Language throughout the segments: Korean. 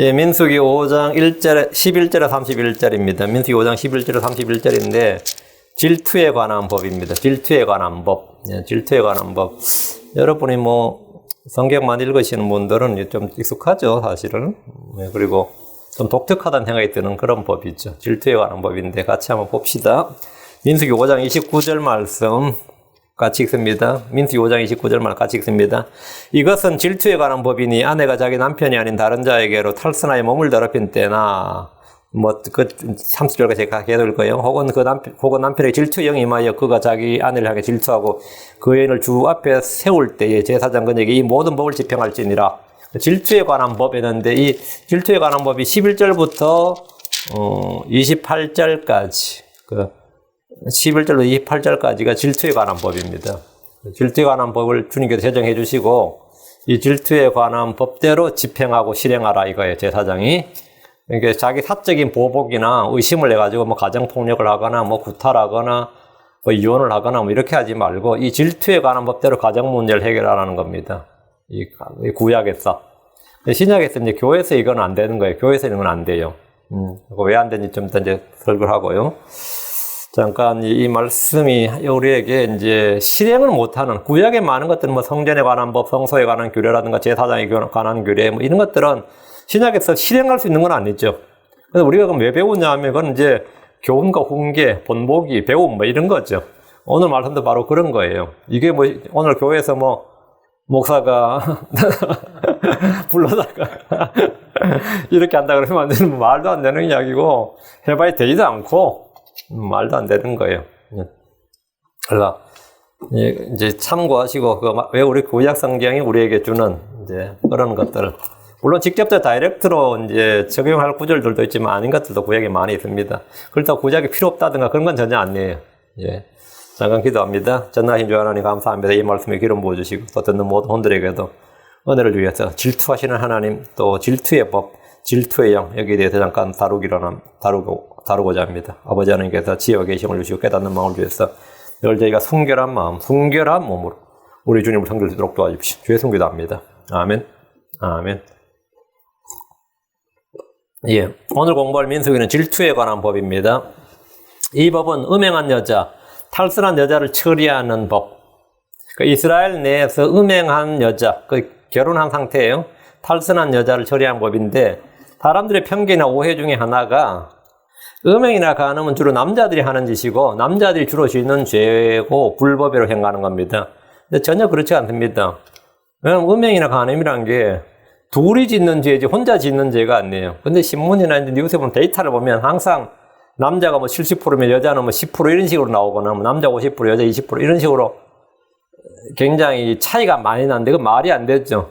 예, 민수기 5장 1절에 11절에 31절입니다. 민수기 5장 11절에 31절인데 질투에 관한 법입니다. 질투에 관한 법. 예, 질투에 관한 법. 여러분이 뭐 성경만 읽으시는 분들은 좀 익숙하죠, 사실은. 예, 그리고 좀 독특하다는 생각이 드는 그런 법이죠. 질투에 관한 법인데 같이 한번 봅시다. 민수기 5장 29절 말씀 같이 읽습니다. 민수기 5장 29절 말 같이 읽습니다. 이것은 질투에 관한 법이니 아내가 자기 남편이 아닌 다른 자에게로 탈선하여 몸을 더럽힌 때나 뭐 그 30절까지 제가 읽을 거예요. 혹은 남편의 질투영이 임하여 그가 자기 아내를 향해 질투하고 그 여인을 주 앞에 세울 때에 제사장 그에게 이 모든 법을 집행할지니라. 질투에 관한 법이었는데 이 질투에 관한 법이 11절부터 28절까지 11절로 28절까지가 질투에 관한 법입니다. 질투에 관한 법을 주님께서 제정해 주시고 이 질투에 관한 법대로 집행하고 실행하라 이거예요. 제사장이. 그러니까 자기 사적인 보복이나 의심을 내가지고 뭐 가정폭력을 하거나 뭐 구탈하거나 뭐 이혼을 하거나 뭐 이렇게 하지 말고 이 질투에 관한 법대로 가정 문제를 해결하라는 겁니다. 이 구약에서. 신약에서 이제 교회에서 이건 안 되는 거예요. 교회에서 이건 안 돼요. 왜 안 되는지 좀 더 이제 설교를 하고요. 잠깐 이 말씀이 우리에게 이제 실행을 못하는 구약에 많은 것들은 뭐 성전에 관한 법, 성소에 관한 규례라든가 제사장에 관한 규례 뭐 이런 것들은 신약에서 실행할 수 있는 건 아니죠. 그래서 우리가 그럼 왜 배우냐 하면 그건 이제 교훈과 훈계, 본보기, 배움 뭐 이런 거죠. 오늘 말씀도 바로 그런 거예요. 이게 뭐 오늘 교회에서 뭐 목사가 불러다가 이렇게 한다 그러면 안 되는 말도 안 되는 이야기고 해봐야 되지도 않고 말도 안 되는 거예요. 그래서 이제 참고하시고 왜 우리 구약 성경이 우리에게 주는 이제 그런 것들을 물론 직접적 다이렉트로 이제 적용할 구절들도 있지만 아닌 것들도 구약에 많이 있습니다. 그렇다고 구약이 필요 없다든가 그런 건 전혀 아니에요. 예. 잠깐 기도합니다. 전능하신 주 하나님 감사합니다. 이 말씀에 기름 부어주시고 또 듣는 모든 혼들에게도 은혜를 주셔서 질투하시는 하나님 또 질투의 법, 질투의 영 여기에 대해서 잠깐 다루고자 합니다. 아버지 하나님께서 지혜와 계심을 주시고 깨닫는 마음을 주셔서 늘 저희가 순결한 마음, 순결한 몸으로 우리 주님을 섬길 수 있도록 도와주십시오. 주의 성기도합니다. 아멘. 아멘. 예, 오늘 공부할 민수기는 질투에 관한 법입니다. 이 법은 음행한 여자, 탈선한 여자를 처리하는 법. 이스라엘 내에서 음행한 여자, 결혼한 상태예요. 탈선한 여자를 처리하는 법인데 사람들의 편견이나 오해 중에 하나가 음행이나 간음은 주로 남자들이 하는 짓이고 남자들이 주로 짓는 죄고 불법으로 행하는 겁니다. 근데 전혀 그렇지 않습니다. 왜냐하면 음행이나 간음이라는 게 둘이 짓는 죄지 혼자 짓는 죄가 아니에요. 근데 신문이나 뉴스에 보면 데이터를 보면 항상 남자가 뭐 70%면 여자는 뭐 10% 이런 식으로 나오거나 뭐 남자 50% 여자 20% 이런 식으로 굉장히 차이가 많이 나는데 그 말이 안 되죠.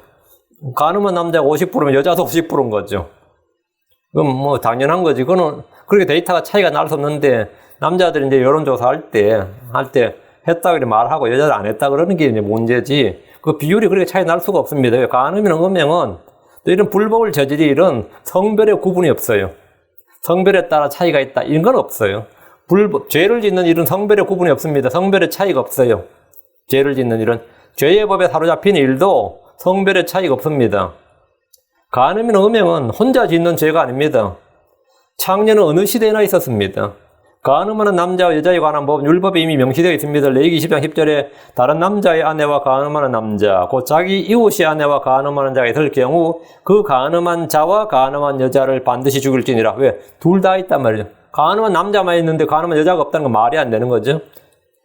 간음은 남자가 50%면 여자도 50%인 거죠. 그럼 뭐 당연한 거지. 그거는 그렇게 데이터가 차이가 날 수 없는데 남자들이 이제 여론조사 할 때 했다 그래 말하고 여자들 안 했다 그러는 게 이제 문제지. 그 비율이 그렇게 차이 날 수가 없습니다. 간음이나 음행은 또 이런 불법을 저지르 일은 성별의 구분이 없어요. 성별에 따라 차이가 있다 이런 건 없어요. 죄를 짓는 일은 성별의 구분이 없습니다. 성별의 차이가 없어요. 죄를 짓는 일은 죄의 법에 사로잡힌 일도 성별의 차이가 없습니다. 간음이나 음행은 혼자 짓는 죄가 아닙니다. 창녀는 어느 시대에나 있었습니다. 간음하는 남자와 여자에 관한 법은 율법에 이미 명시되어 있습니다. 레위기 10장 10절에 다른 남자의 아내와 간음하는 남자, 곧 자기 이웃의 아내와 간음하는 자가 있을 경우 그 간음한 자와 간음한 여자를 반드시 죽일지니라. 왜? 둘 다 있단 말이죠. 간음한 남자만 있는데 간음한 여자가 없다는 건 말이 안 되는 거죠.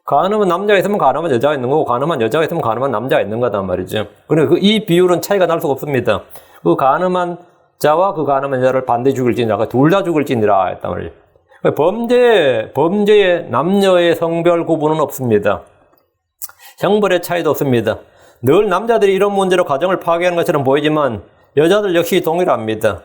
간음한 남자가 있으면 간음한 여자가 있는 거고 간음한 여자가 있으면 간음한 남자가 있는 거단 말이죠. 그러니까 이 비율은 차이가 날 수가 없습니다. 그 간음한 자와 그 간음한 여자를 반드시 죽일지니라. 둘 다 죽일지니라 했단 말이죠. 범죄의 남녀의 성별 구분은 없습니다. 형벌의 차이도 없습니다. 늘 남자들이 이런 문제로 가정을 파괴하는 것처럼 보이지만 여자들 역시 동일합니다.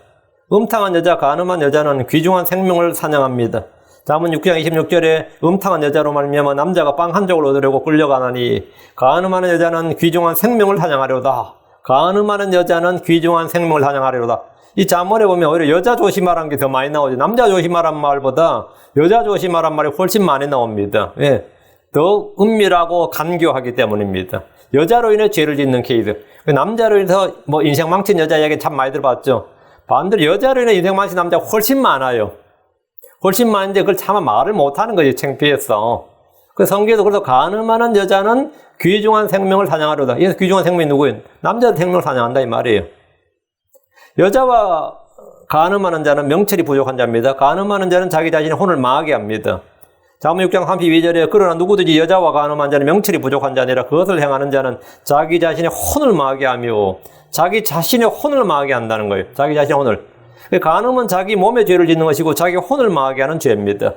음탕한 여자, 간음한 여자는 귀중한 생명을 사냥합니다. 잠언 6장 26절에 음탕한 여자로 말미암아 남자가 빵 한 조각을 얻으려고 끌려가나니 간음하는 여자는 귀중한 생명을 사냥하려다. 간음하는 여자는 귀중한 생명을 사냥하려다. 이 잠언에 보면 오히려 여자 조심하라는 게 더 많이 나오죠. 남자 조심하라는 말보다 여자 조심하라는 말이 훨씬 많이 나옵니다. 왜? 더 은밀하고 간교하기 때문입니다. 여자로 인해 죄를 짓는 케이스. 남자로 인해서 뭐 인생 망친 여자 이야기 참 많이 들어봤죠. 반대로 여자로 인해 인생 망친 남자가 훨씬 많아요. 훨씬 많은데 그걸 차마 말을 못하는 거지, 창피해서. 그 성경에도 그래서 가늠하는 여자는 귀중한 생명을 사냥하려다. 이 귀중한 생명이 누구예요? 남자들 생명을 사냥한다 이 말이에요. 여자와 가늠하는 자는 명철이 부족한 자입니다. 가늠하는 자는 자기 자신의 혼을 망하게 합니다. 잠언 6장 32절에 그러나 누구든지 여자와 가늠한 자는 명철이 부족한 자니라. 그것을 행하는 자는 자기 자신의 혼을 망하게 하며 자기 자신의 혼을 망하게 한다는 거예요. 자기 자신의 혼을. 가늠은 자기 몸에 죄를 짓는 것이고 자기 혼을 망하게 하는 죄입니다.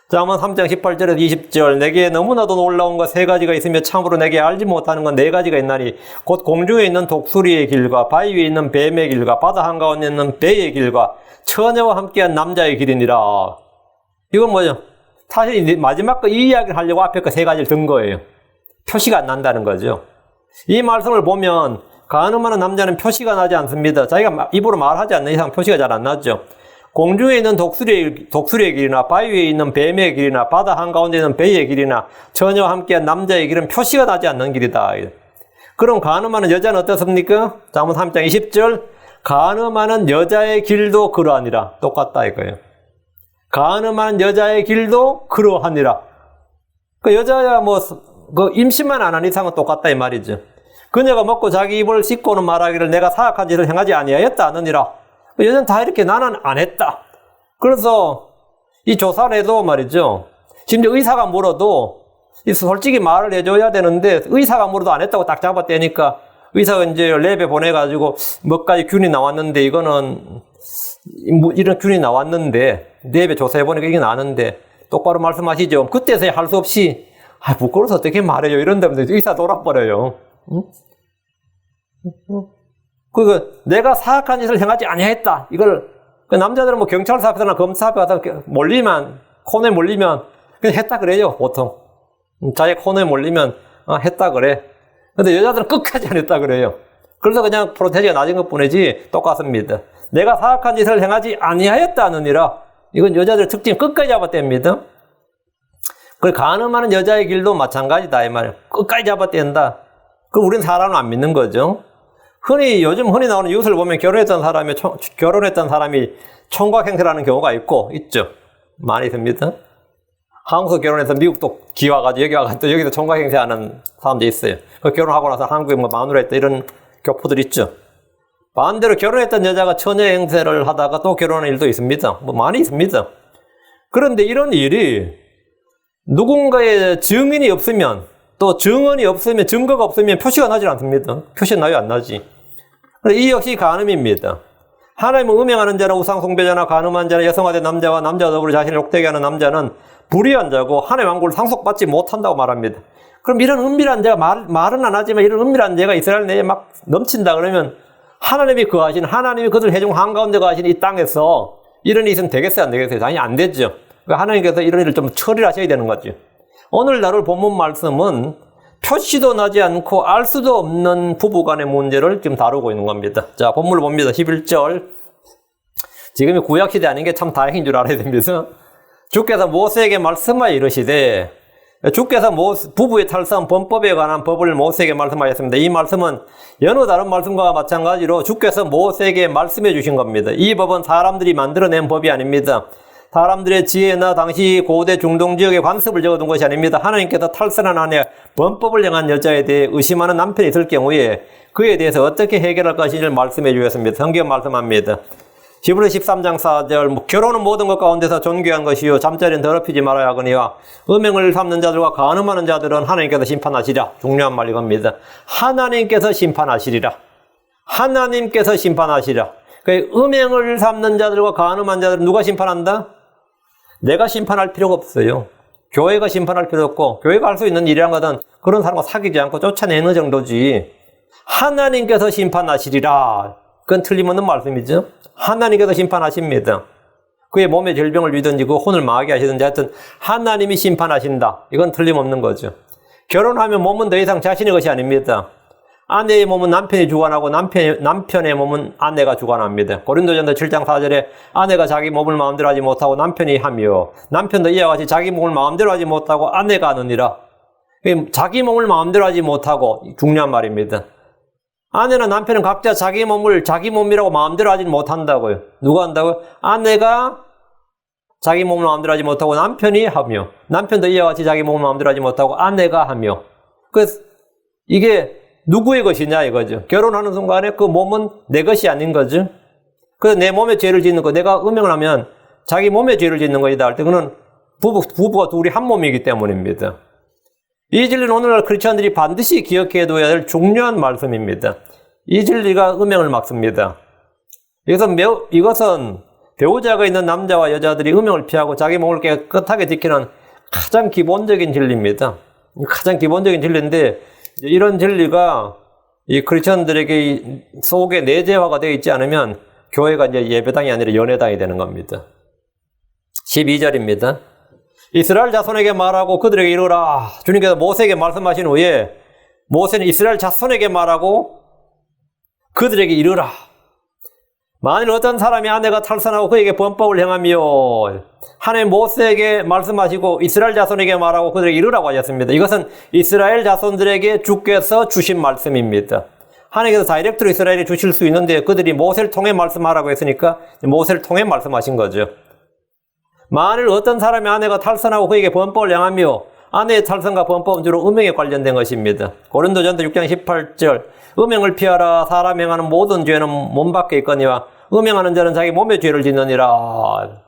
잠언 3장 18절에서 20절 내게 너무나도 놀라운 것 세 가지가 있으며 참으로 내게 알지 못하는 건 네 가지가 있나니 곧 공중에 있는 독수리의 길과 바위 위에 있는 뱀의 길과 바다 한가운데 있는 배의 길과 처녀와 함께한 남자의 길이니라. 이건 뭐죠? 사실 마지막 거 이 이야기를 하려고 앞에 거 세 가지를 든 거예요. 표시가 안 난다는 거죠. 이 말씀을 보면 가늠하는 남자는 표시가 나지 않습니다. 자기가 입으로 말하지 않는 이상 표시가 잘 안 나죠. 공중에 있는 독수리의 길이나 바위 위에 있는 뱀의 길이나 바다 한가운데 있는 배의 길이나 처녀와 함께한 남자의 길은 표시가 나지 않는 길이다. 그럼 가늠하는 여자는 어떻습니까? 잠언 3장 20절 가늠하는 여자의 길도 그러하니라. 똑같다 이거예요. 가늠하는 여자의 길도 그러하니라. 그 여자야 그 임신만 안 한 이상은 똑같다 이 말이죠. 그녀가 먹고 자기 입을 씻고는 말하기를 내가 사악한 짓을 행하지 아니하였다 하느니라. 여자는 다 이렇게 나는 안 했다. 그래서 이 조사를 해도 말이죠. 심지어 의사가 물어도 솔직히 말을 해줘야 되는데 의사가 물어도 안 했다고 딱 잡아떼니까 의사가 이제 랩에 보내가지고 몇 가지 균이 나왔는데 이거는 이런 균이 나왔는데 랩에 조사해보니까 이게 나는데 똑바로 말씀하시죠. 그때서야 할 수 없이 부끄러워서 어떻게 말해요 이런다면 의사 돌아버려요. 응? 내가 사악한 짓을 행하지 아니했다. 이걸 남자들은 뭐 경찰서 앞에서나 검사 앞에 가서 몰리면 코너에 몰리면 그냥 했다 그래요 보통. 자기 코너에 몰리면 했다 그래. 근데 여자들은 끝까지 안 했다 그래요. 그래서 그냥 프로테지가 낮은 것뿐이지 똑같습니다. 내가 사악한 짓을 행하지 아니하였다 하느니라. 이건 여자들 특징 끝까지 잡아뗍니다. 그 가늠하는 여자의 길도 마찬가지다 이 말이에요. 끝까지 잡아뗀다. 그럼 우리는 사람을 안 믿는 거죠. 요즘 흔히 나오는 뉴스를 보면 결혼했던 사람이 총각 행세라는 경우가 있죠. 많이 있습니다. 한국에서 결혼해서 미국도 기와가지고 여기 와가지고 여기서 총각 행세하는 사람도 있어요. 결혼하고 나서 한국에 마누라 했다 이런 교포들 있죠. 반대로 결혼했던 여자가 처녀 행세를 하다가 또 결혼하는 일도 있습니다. 많이 있습니다. 그런데 이런 일이 누군가의 증인이 없으면 또 증언이 없으면 증거가 없으면 표시가 나지 않습니다. 표시 나요 안 나지. 이 역시 간음입니다. 하나님을 음행하는 자나 우상숭배자나 간음한 자나 여성화된 남자와 남자와 더불어 자신을 욕되게 하는 남자는 불의한 자고 하나님의 왕국을 상속받지 못한다고 말합니다. 그럼 이런 은밀한 자가 말은 안 하지만 이런 은밀한 자가 이스라엘 내에 막 넘친다 그러면 하나님이 그들 해중 한가운데 거하신 이 땅에서 이런 일이 있으면 되겠어요 안 되겠어요? 당연히 안 되죠. 하나님께서 이런 일을 좀 처리를 하셔야 되는 거죠. 오늘 나눌 본문 말씀은 표시도 나지 않고 알 수도 없는 부부간의 문제를 지금 다루고 있는 겁니다. 자, 본문을 봅니다. 11절. 지금이 구약시대 아닌 게 참 다행인 줄 알아야 됩니다. 주께서 모세에게 말씀하여 이르시되 주께서 부부의 탈선 범법에 관한 법을 모세에게 말씀하셨습니다. 이 말씀은 여느 다른 말씀과 마찬가지로 주께서 모세에게 말씀해 주신 겁니다. 이 법은 사람들이 만들어낸 법이 아닙니다. 사람들의 지혜나 당시 고대 중동 지역에 관습을 적어둔 것이 아닙니다. 하나님께서 탈선한 아내, 범법을 행한 여자에 대해 의심하는 남편이 있을 경우에 그에 대해서 어떻게 해결할 것인지를 말씀해 주셨습니다. 성경 말씀합니다. 히브리서 13장 4절 결혼은 모든 것 가운데서 존귀한 것이요 잠자리는 더럽히지 말아야 하거니와 음행을 삼는 자들과 간음하는 자들은 하나님께서 심판하시리라. 중요한 말 이겁니다. 하나님께서 심판하시리라. 하나님께서 심판하시리라. 음행을 삼는 자들과 간음한 자들은 누가 심판한다? 내가 심판할 필요가 없어요. 교회가 심판할 필요 없고 교회가 할 수 있는 일이란 것은 그런 사람과 사귀지 않고 쫓아내는 정도지. 하나님께서 심판하시리라. 그건 틀림없는 말씀이죠. 하나님께서 심판하십니다. 그의 몸의 질병을 주든지 그 혼을 망하게 하시든지 하여튼 하나님이 심판하신다. 이건 틀림없는 거죠. 결혼하면 몸은 더 이상 자신의 것이 아닙니다. 아내의 몸은 남편이 주관하고 남편의 몸은 아내가 주관합니다. 고린도전서 7장 4절에 아내가 자기 몸을 마음대로 하지 못하고 남편이 하며 남편도 이와 같이 자기 몸을 마음대로 하지 못하고 아내가 하느니라. 자기 몸을 마음대로 하지 못하고 중요한 말입니다. 아내나 남편은 각자 자기 몸을 자기 몸이라고 마음대로 하지 못한다고요. 누가 한다고요? 아내가 자기 몸을 마음대로 하지 못하고 남편이 하며, 남편도 이와 같이 자기 몸을 마음대로 하지 못하고 아내가 하며. 그래서 이게 누구의 것이냐 이거죠. 결혼하는 순간에 그 몸은 내 것이 아닌 거죠. 그래서 내 몸에 죄를 짓는 거, 내가 음행을 하면 자기 몸에 죄를 짓는 거이다 할 때 그는 부부가 둘이 한 몸이기 때문입니다. 이 진리는 오늘날 크리스천들이 반드시 기억해 둬야 될 중요한 말씀입니다. 이 진리가 음행을 막습니다. 이것은 배우자가 있는 남자와 여자들이 음행을 피하고 자기 몸을 깨끗하게 지키는 가장 기본적인 진리입니다. 가장 기본적인 진리인데, 이런 진리가 이 크리스천들에게 속에 내재화가 되어 있지 않으면 교회가 이제 예배당이 아니라 연회당이 되는 겁니다. 12절입니다. 이스라엘 자손에게 말하고 그들에게 이르라. 주님께서 모세에게 말씀하신 후에 모세는 이스라엘 자손에게 말하고 그들에게 이르라. 만일 어떤 사람이 아내가 탈선하고 그에게 범법을 행하며, 하나님 모세에게 말씀하시고 이스라엘 자손에게 말하고 그들에게 이르라고 하셨습니다. 이것은 이스라엘 자손들에게 주께서 주신 말씀입니다. 하나님께서 다이렉트로 이스라엘에 주실 수 있는데 그들이 모세를 통해 말씀하라고 했으니까 모세를 통해 말씀하신 거죠. 만일 어떤 사람의 아내가 탈선하고 그에게 범법을 행하며, 아내의 탈선과 범법은 주로 음행에 관련된 것입니다. 고린도전서 6장 18절, 음행을 피하라. 사람 행하는 모든 죄는 몸 밖에 있거니와 음행하는 자는 자기 몸에 죄를 짓느니라.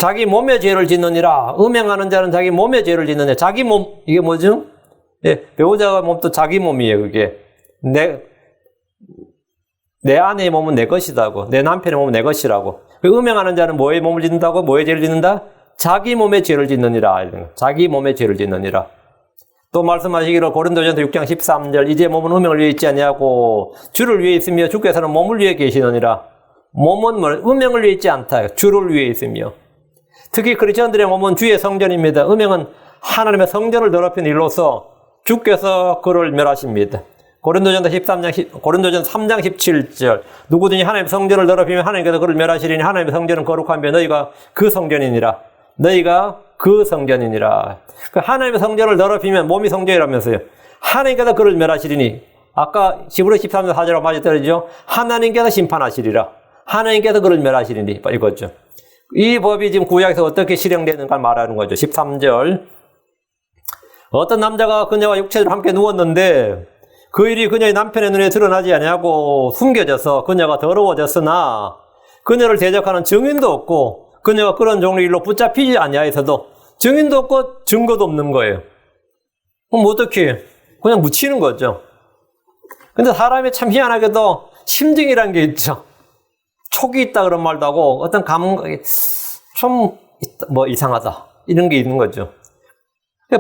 자기 몸에 죄를 짓느니라. 음행하는 자는 자기 몸에 죄를 짓느니라. 자기 몸, 이게 뭐죠? 예, 배우자가 몸도 자기 몸이에요. 그게 내 아내의 몸은 내 것이다고, 내 남편의 몸은 내 것이라고. 음행하는 자는 뭐에 몸을 짓는다고? 뭐에 죄를 짓는다? 자기 몸에 죄를 짓느니라. 자기 몸에 죄를 짓느니라. 또 말씀하시기로 고린도전서 6장 13절, 이제 몸은 음행을 위해 있지 아니하고 주를 위해 있으며 주께서는 몸을 위해 계시느니라. 몸은 음행을 위해 있지 않다. 주를 위해 있으며. 특히 크리스천들의 몸은 주의 성전입니다. 음행은 하나님의 성전을 더럽힌 일로서 주께서 그를 멸하십니다. 고린도전서 3장 17절, 누구든지 하나님의 성전을 더럽히면 하나님께서 그를 멸하시리니 하나님의 성전은 거룩하며 너희가 그 성전이니라. 너희가 그 성전이니라. 하나님의 성전을 더럽히면 몸이 성전이라면서요. 하나님께서 그를 멸하시리니, 아까 히브리 13장 4절하고 맞아 떨어지죠. 하나님께서 심판하시리라. 하나님께서 그를 멸하시리니, 이거죠. 이 법이 지금 구약에서 어떻게 실행되는가 말하는 거죠. 13절, 어떤 남자가 그녀와 육체적으로 함께 누웠는데 그 일이 그녀의 남편의 눈에 드러나지 아니하고 숨겨져서 그녀가 더러워졌으나 그녀를 대적하는 증인도 없고 그녀가 그런 종류의 일로 붙잡히지 아니하여서도 증인도 없고 증거도 없는 거예요. 그럼 어떻게? 그냥 묻히는 거죠. 근데 사람이 참 희한하게도 심증이란 게 있죠. 촉이 있다 그런 말도 하고 어떤 감각이 좀 이상하다 이런 게 있는 거죠.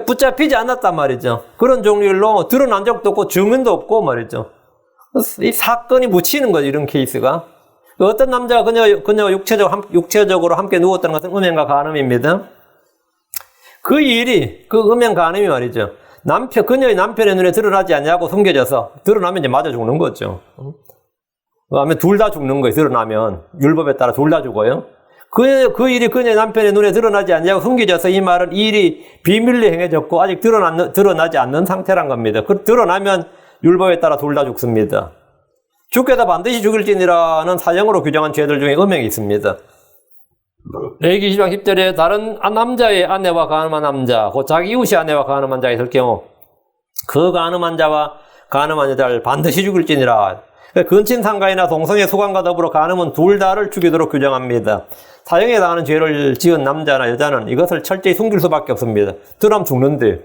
붙잡히지 않았단 말이죠. 그런 종류의 일로 드러난 적도 없고 증인도 없고 말이죠. 이 사건이 묻히는 거죠. 이런 케이스가. 어떤 남자가 그녀가 육체적으로 함께 누웠다는 것은 음행과 간음입니다. 그 일이, 그 음행 간음이 말이죠. 그녀의 남편의 눈에 드러나지 않냐고 숨겨져서, 드러나면 이제 맞아 죽는 거죠. 그다음에 둘 다 죽는 거예요. 드러나면. 율법에 따라 둘 다 죽어요. 그 일이 그녀의 남편의 눈에 드러나지 않냐고 숨겨져서 이 말은 이 일이 비밀리 행해졌고 아직 드러나지 않는 상태란 겁니다. 드러나면 율법에 따라 둘 다 죽습니다. 주께서 반드시 죽일지니라는 사형으로 규정한 죄들 중에 음행이 있습니다. 레위기 20장 10절에 다른 남자의 아내와 간음한 남자, 곧 자기 이웃의 아내와 간음한 자가 있을 경우 그 간음한 자와 간음한 여자를 반드시 죽일지니라. 근친 상간이나 동성애 수간과 더불어 간음은 둘 다를 죽이도록 규정합니다. 사형에 당하는 죄를 지은 남자나 여자는 이것을 철저히 숨길 수밖에 없습니다. 드러나면 죽는데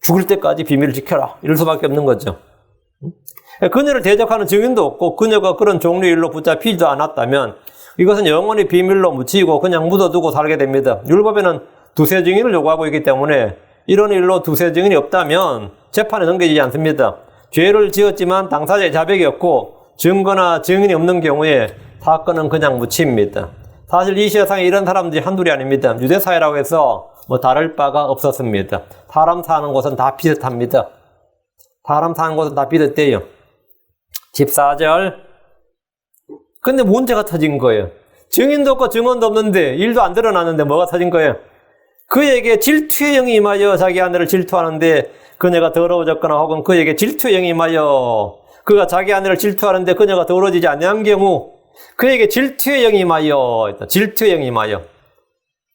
죽을 때까지 비밀을 지켜라 이럴 수밖에 없는 거죠. 그녀를 대적하는 증인도 없고 그녀가 그런 종류의 일로 붙잡히지도 않았다면 이것은 영원히 비밀로 묻히고 그냥 묻어두고 살게 됩니다. 율법에는 두세 증인을 요구하고 있기 때문에 이런 일로 두세 증인이 없다면 재판에 넘겨지지 않습니다. 죄를 지었지만 당사자의 자백이 없고 증거나 증인이 없는 경우에 사건은 그냥 묻힙니다. 사실 이 세상에 이런 사람들이 한둘이 아닙니다. 유대사회라고 해서 다를 바가 없었습니다. 사람 사는 곳은 다 비슷합니다. 사람 사는 곳은 다 비슷해요. 14절. 근데 문제가 터진 거예요. 증인도 없고 증언도 없는데 일도 안 드러나는데 뭐가 터진 거예요? 그에게 질투의 영이 임하여 자기 아내를 질투하는데 그녀가 더러워졌거나 혹은 그에게 질투의 영이 임하여 그가 자기 아내를 질투하는데 그녀가 더러워지지 아니한 경우 그에게 질투의 영이 임하여. 질투의 영이 임하여.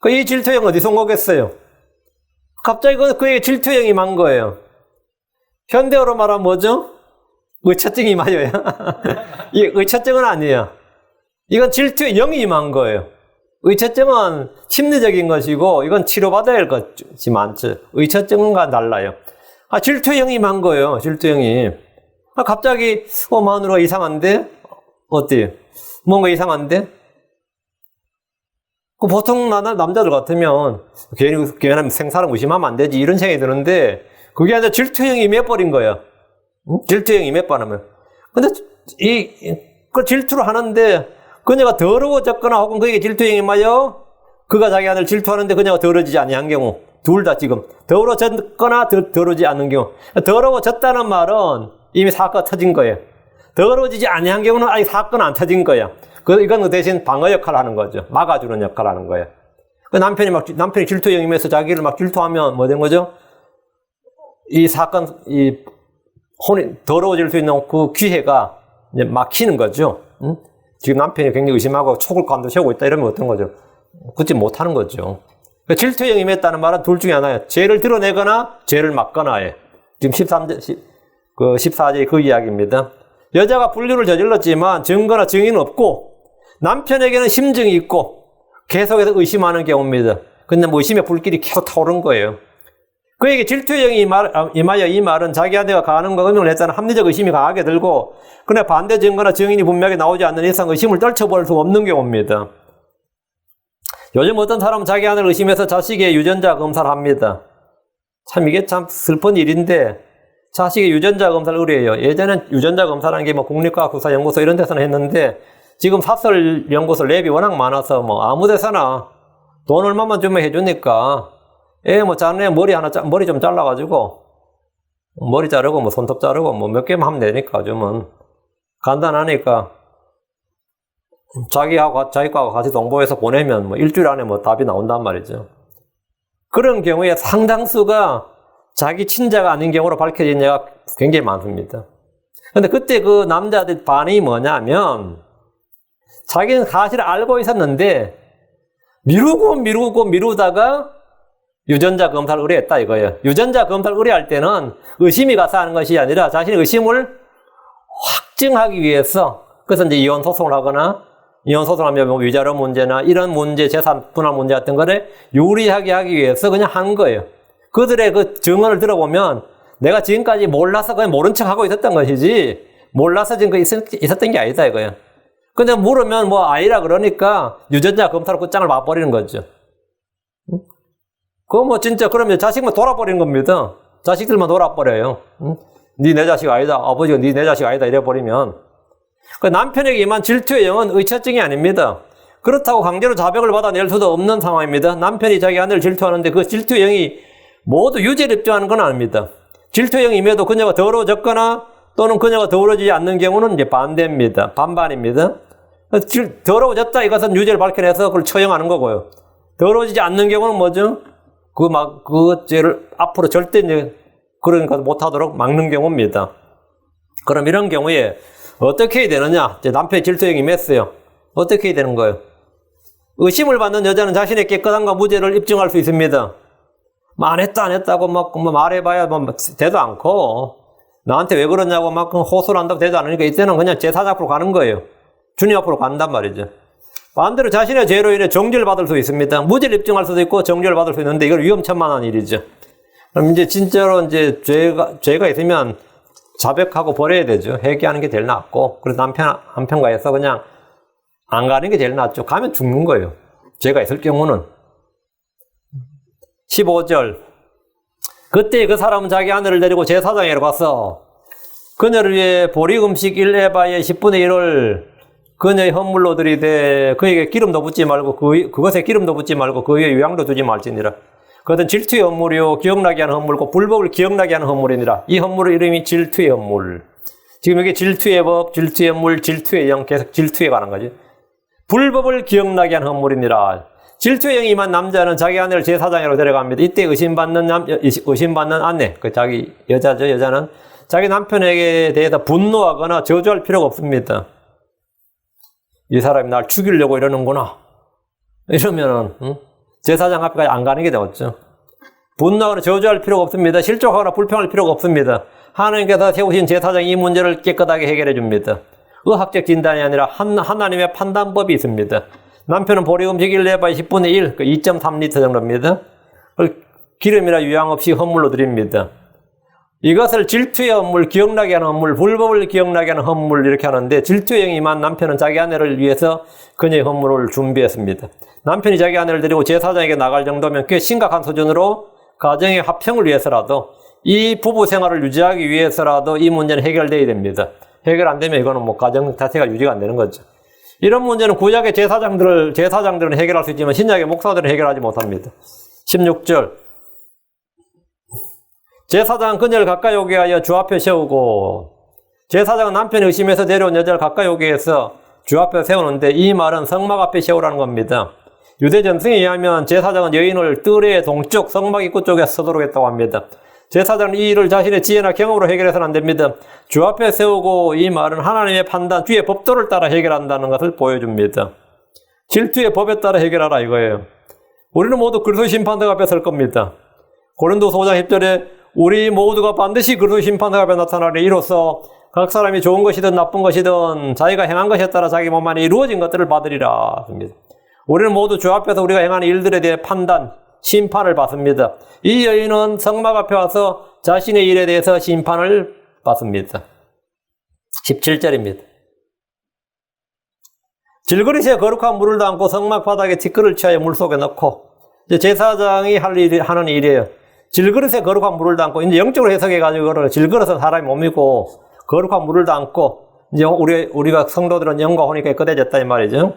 이 질투의 영은 어디서 온 거겠어요? 갑자기 그에게 질투의 영이 임한 거예요. 현대어로 말하면 뭐죠? 의처증이 임하여요. 이 의처증은 아니에요. 이건 질투의 영이 임한 거예요. 의처증은 심리적인 것이고 이건 치료받아야 할 것이 많죠. 의처증과 달라요. 질투의 영이 임한 거예요. 질투의 영이. 갑자기 마누라가 이상한데? 어때요? 뭔가 이상한데? 보통 남자들 같으면 괜히 생사를 의심하면 안 되지 이런 생각이 드는데 그게 아니라 질투의 영이 임해버린 거예요. 질투의 영이 임해버리면. 근데 그 질투를 하는데 그녀가 더러워졌거나 혹은 그에게 질투의 영이 임하여 그가 자기 아내를 질투하는데 그녀가 더러워지지 아니한 경우 둘 다 지금 더러워졌거나 더러워지지 않는 경우 더러워졌다는 말은 이미 사건가 터진 거예요. 더러워지지 아니한 경우는 아직 사건은 안 터진 거야. 이건 그 대신 방어 역할을 하는 거죠. 막아주는 역할을 하는 거예요. 남편이 질투에 영임해서 자기를 막 질투하면 뭐 된 거죠? 이 사건, 혼이 더러워질 수 있는 그 기회가 이제 막히는 거죠. 응? 지금 남편이 굉장히 의심하고 촉을 감도세우고 있다 이러면 어떤 거죠? 굳이 못 하는 거죠. 질투에 영임했다는 말은 둘 중에 하나예요. 죄를 드러내거나 죄를 막거나예요. 지금 14절의 그 이야기입니다. 여자가 불륜을 저질렀지만 증거나 증인은 없고 남편에게는 심증이 있고 계속해서 의심하는 경우입니다. 근데 의심의 불길이 계속 타오른 거예요. 그에게 질투의 영이 임하여 이 말은 자기 아내가 가늠과 음행을 했다는 합리적 의심이 강하게 들고 그러나 반대 증거나 증인이 분명하게 나오지 않는 이상 의심을 떨쳐버릴 수 없는 경우입니다. 요즘 어떤 사람은 자기 아내를 의심해서 자식의 유전자 검사를 합니다. 이게 참 슬픈 일인데 자식의 유전자 검사를 의뢰해요. 예전엔 유전자 검사라는 게 국립과학수사연구소 이런 데서는 했는데 지금 사설연구소 랩이 워낙 많아서 아무 데서나 돈 얼마만 주면 해주니까 자네 머리 좀 잘라가지고 머리 자르고 손톱 자르고 몇 개만 하면 되니까 요즘은 간단하니까 자기과 같이 동보해서 보내면 일주일 안에 답이 나온단 말이죠. 그런 경우에 상당수가 자기 친자가 아닌 경우로 밝혀진 예가 굉장히 많습니다. 근데 그때 그 남자들 반응이 뭐냐면 자기는 사실을 알고 있었는데 미루다가 유전자 검사를 의뢰했다 이거예요. 유전자 검사를 의뢰할 때는 의심이 가서 하는 것이 아니라 자신의 의심을 확증하기 위해서 그래서 이제 이혼 소송을 하거나 이혼 소송하면 위자료 문제나 이런 문제, 재산 분할 문제 같은 거를 유리하게 하기 위해서 그냥 한 거예요. 그들의 그 증언을 들어보면 내가 지금까지 몰라서 그냥 모른 척 하고 있었던 것이지 몰라서 지금 있었던 게 아니다 이거예요. 근데 물으면 아이라 그러니까 유전자 검사로 끝장을 봐버리는 거죠. 그거 진짜 그러면 자식만 돌아버리는 겁니다. 자식들만 돌아버려요. 네 내 자식 아니다. 아버지가 네 내 자식 아니다 이래버리면 그 남편에게 임한 질투의 영은 의처증이 아닙니다. 그렇다고 강제로 자백을 받아낼 수도 없는 상황입니다. 남편이 자기 아내를 질투하는데 그 질투의 영이 모두 유죄를 입증하는 건 아닙니다. 질투의 영이 임해도 그녀가 더러워졌거나 또는 그녀가 더러워지지 않는 경우는 이제 반대입니다. 반반입니다. 더러워졌다 이것은 유죄를 밝혀내서 그걸 처형하는 거고요. 더러워지지 않는 경우는 뭐죠? 그 죄를 앞으로 절대 이제 그런 것 못하도록 막는 경우입니다. 그럼 이런 경우에 어떻게 해야 되느냐? 이제 남편이 질투에 임했어요. 어떻게 해야 되는 거예요? 의심을 받는 여자는 자신의 깨끗함과 무죄를 입증할 수 있습니다. 안 했다고 말해봐야 되도 않고 나한테 왜 그러냐고 호소를 한다고 되도 않으니까 이때는 그냥 제사장 앞으로 가는 거예요. 주님 앞으로 간단 말이죠. 반대로 자신의 죄로 인해 정죄를 받을 수 있습니다. 무죄를 입증할 수도 있고 정죄를 받을 수 있는데 이걸 위험천만한 일이죠. 그럼 이제 진짜로 이제 죄가 있으면 자백하고 버려야 되죠. 회개하는 게 제일 낫고. 그래서 남편과 해서 그냥 안 가는 게 제일 낫죠. 가면 죽는 거예요. 죄가 있을 경우는. 15절. 그때 그 사람은 자기 아내를 데리고 제사장에로 가서 그녀를 위해 보리음식 1에바의 10분의 1을 그녀의 헌물로 드리되 그에게 기름도 붓지 말고 그것에 기름도 붓지 말고 그 위에 유향도 두지 말지니라. 그것은 질투의 헌물이요 기억나게 하는 헌물고 불법을 기억나게 하는 헌물이니라. 이 헌물의 이름이 질투의 헌물. 지금 여기 질투의 법, 질투의 헌물, 질투의 영 계속 질투에 관한 거지. 불법을 기억나게 하는 헌물이니라. 질투의 영이 임한 남자는 자기 아내를 제사장으로 데려갑니다. 이때 의심받는 아내, 자기 여자죠. 여자는 자기 남편에게 대해서 분노하거나 저주할 필요가 없습니다. 이 사람이 날 죽이려고 이러는구나. 이러면은 제사장 앞에까지 안 가는 게 되었죠. 분노하거나 저주할 필요가 없습니다. 실족하거나 불평할 필요가 없습니다. 하나님께서 세우신 제사장이 이 문제를 깨끗하게 해결해 줍니다. 의학적 진단이 아니라 하나님의 판단법이 있습니다. 남편은 보리음식 1레바의 10분의 1, 2.3리터 정도입니다. 기름이나 유양 없이 헌물로 드립니다. 이것을 질투의 헌물, 기억나게 하는 헌물, 불법을 기억나게 하는 헌물 이렇게 하는데 질투에 임한 남편은 자기 아내를 위해서 그녀의 헌물을 준비했습니다. 남편이 자기 아내를 데리고 제사장에게 나갈 정도면 꽤 심각한 수준으로 가정의 화평을 위해서라도 이 부부 생활을 유지하기 위해서라도 이 문제는 해결돼야 됩니다. 해결 안 되면 이거는 뭐 가정 자체가 유지가 안 되는 거죠. 이런 문제는 구약의 제사장들은 해결할 수 있지만 신약의 목사들은 해결하지 못합니다. 16절. 제사장은 그녀를 가까이 오게 하여 주 앞에 세우고, 제사장은 남편이 의심해서 데려온 여자를 가까이 오게 해서 주 앞에 세우는데 이 말은 성막 앞에 세우라는 겁니다. 유대 전승에 의하면 제사장은 여인을 뜰의 동쪽 성막 입구 쪽에 서도록 했다고 합니다. 제사장은 이 일을 자신의 지혜나 경험으로 해결해서는 안 됩니다. 주 앞에 세우고 이 말은 하나님의 판단, 주의 법도를 따라 해결한다는 것을 보여줍니다. 질투의 법에 따라 해결하라 이거예요. 우리는 모두 그리스도 심판대 앞에 설 겁니다. 고린도서 5장 10절에 우리 모두가 반드시 그리스도 심판대 앞에 나타나리. 이로써 각 사람이 좋은 것이든 나쁜 것이든 자기가 행한 것에 따라 자기 몸 안에 이루어진 것들을 받으리라. 우리는 모두 주 앞에서 우리가 행하는 일들에 대해 판단, 심판을 받습니다. 이 여인은 성막 앞에 와서 자신의 일에 대해서 심판을 받습니다. 17절입니다. 질그릇에 거룩한 물을 담고 성막 바닥에 티끌을 취하여 물속에 넣고, 이제 제사장이 하는 일이에요. 질그릇에 거룩한 물을 담고, 이제 영적으로 해석해가지고, 질그릇은 사람이 몸이고, 거룩한 물을 담고, 이제 우리가 성도들은 영과 혼이 깨끗해졌다 이 말이죠.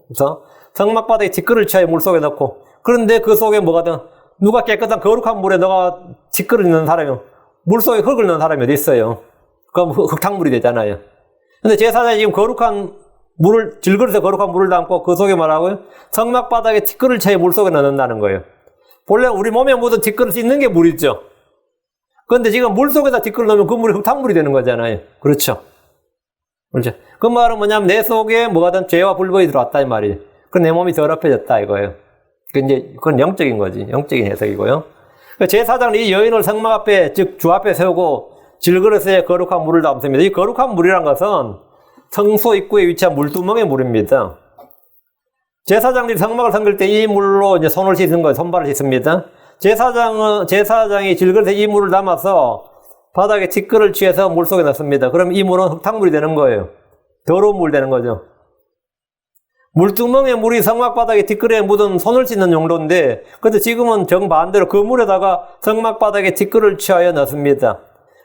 그래서 성막 바닥에 티끌을 취하여 물속에 넣고, 그런데 그 속에 뭐가든 누가 깨끗한 거룩한 물에 너가 티끌을 넣는 사람이, 물속에 흙을 넣는 사람이 어디 있어요? 그럼 흙탕물이 되잖아요. 근데 제사장이 지금 질그릇에 거룩한 물을 담고 그 속에 뭐라고요? 성막 바닥에 티끌을 채 물속에 넣는다는 거예요. 본래 우리 몸에 묻은 티끌을 씻는 게 물이죠. 그런데 지금 물속에다 티끌을 넣으면 그 물이 흙탕물이 되는 거잖아요. 그렇죠. 그렇죠. 그 말은 뭐냐면 내 속에 뭐가든 죄와 불법이 들어왔다 이 말이에요. 그 내 몸이 더럽혀졌다 이거예요. 그건 영적인 거지. 영적인 해석이고요. 제사장은 이 여인을 성막 앞에, 즉 주 앞에 세우고 질그릇에 거룩한 물을 담습니다. 이 거룩한 물이란 것은 성소 입구에 위치한 물두멍의 물입니다. 제사장들이 성막을 섬길 때 이 물로 이제 손을 씻는 거예요. 손발을 씻습니다. 제사장이 질그릇에 이 물을 담아서 바닥에 티끌을 취해서 물 속에 넣습니다. 그럼 이 물은 흙탕물이 되는 거예요. 더러운 물 되는 거죠. 물두멍의 물이 성막 바닥에 티끌에 묻은 손을 씻는 용도인데, 근데 지금은 정반대로 그 물에다가 성막 바닥에 티끌을 취하여 넣습니다.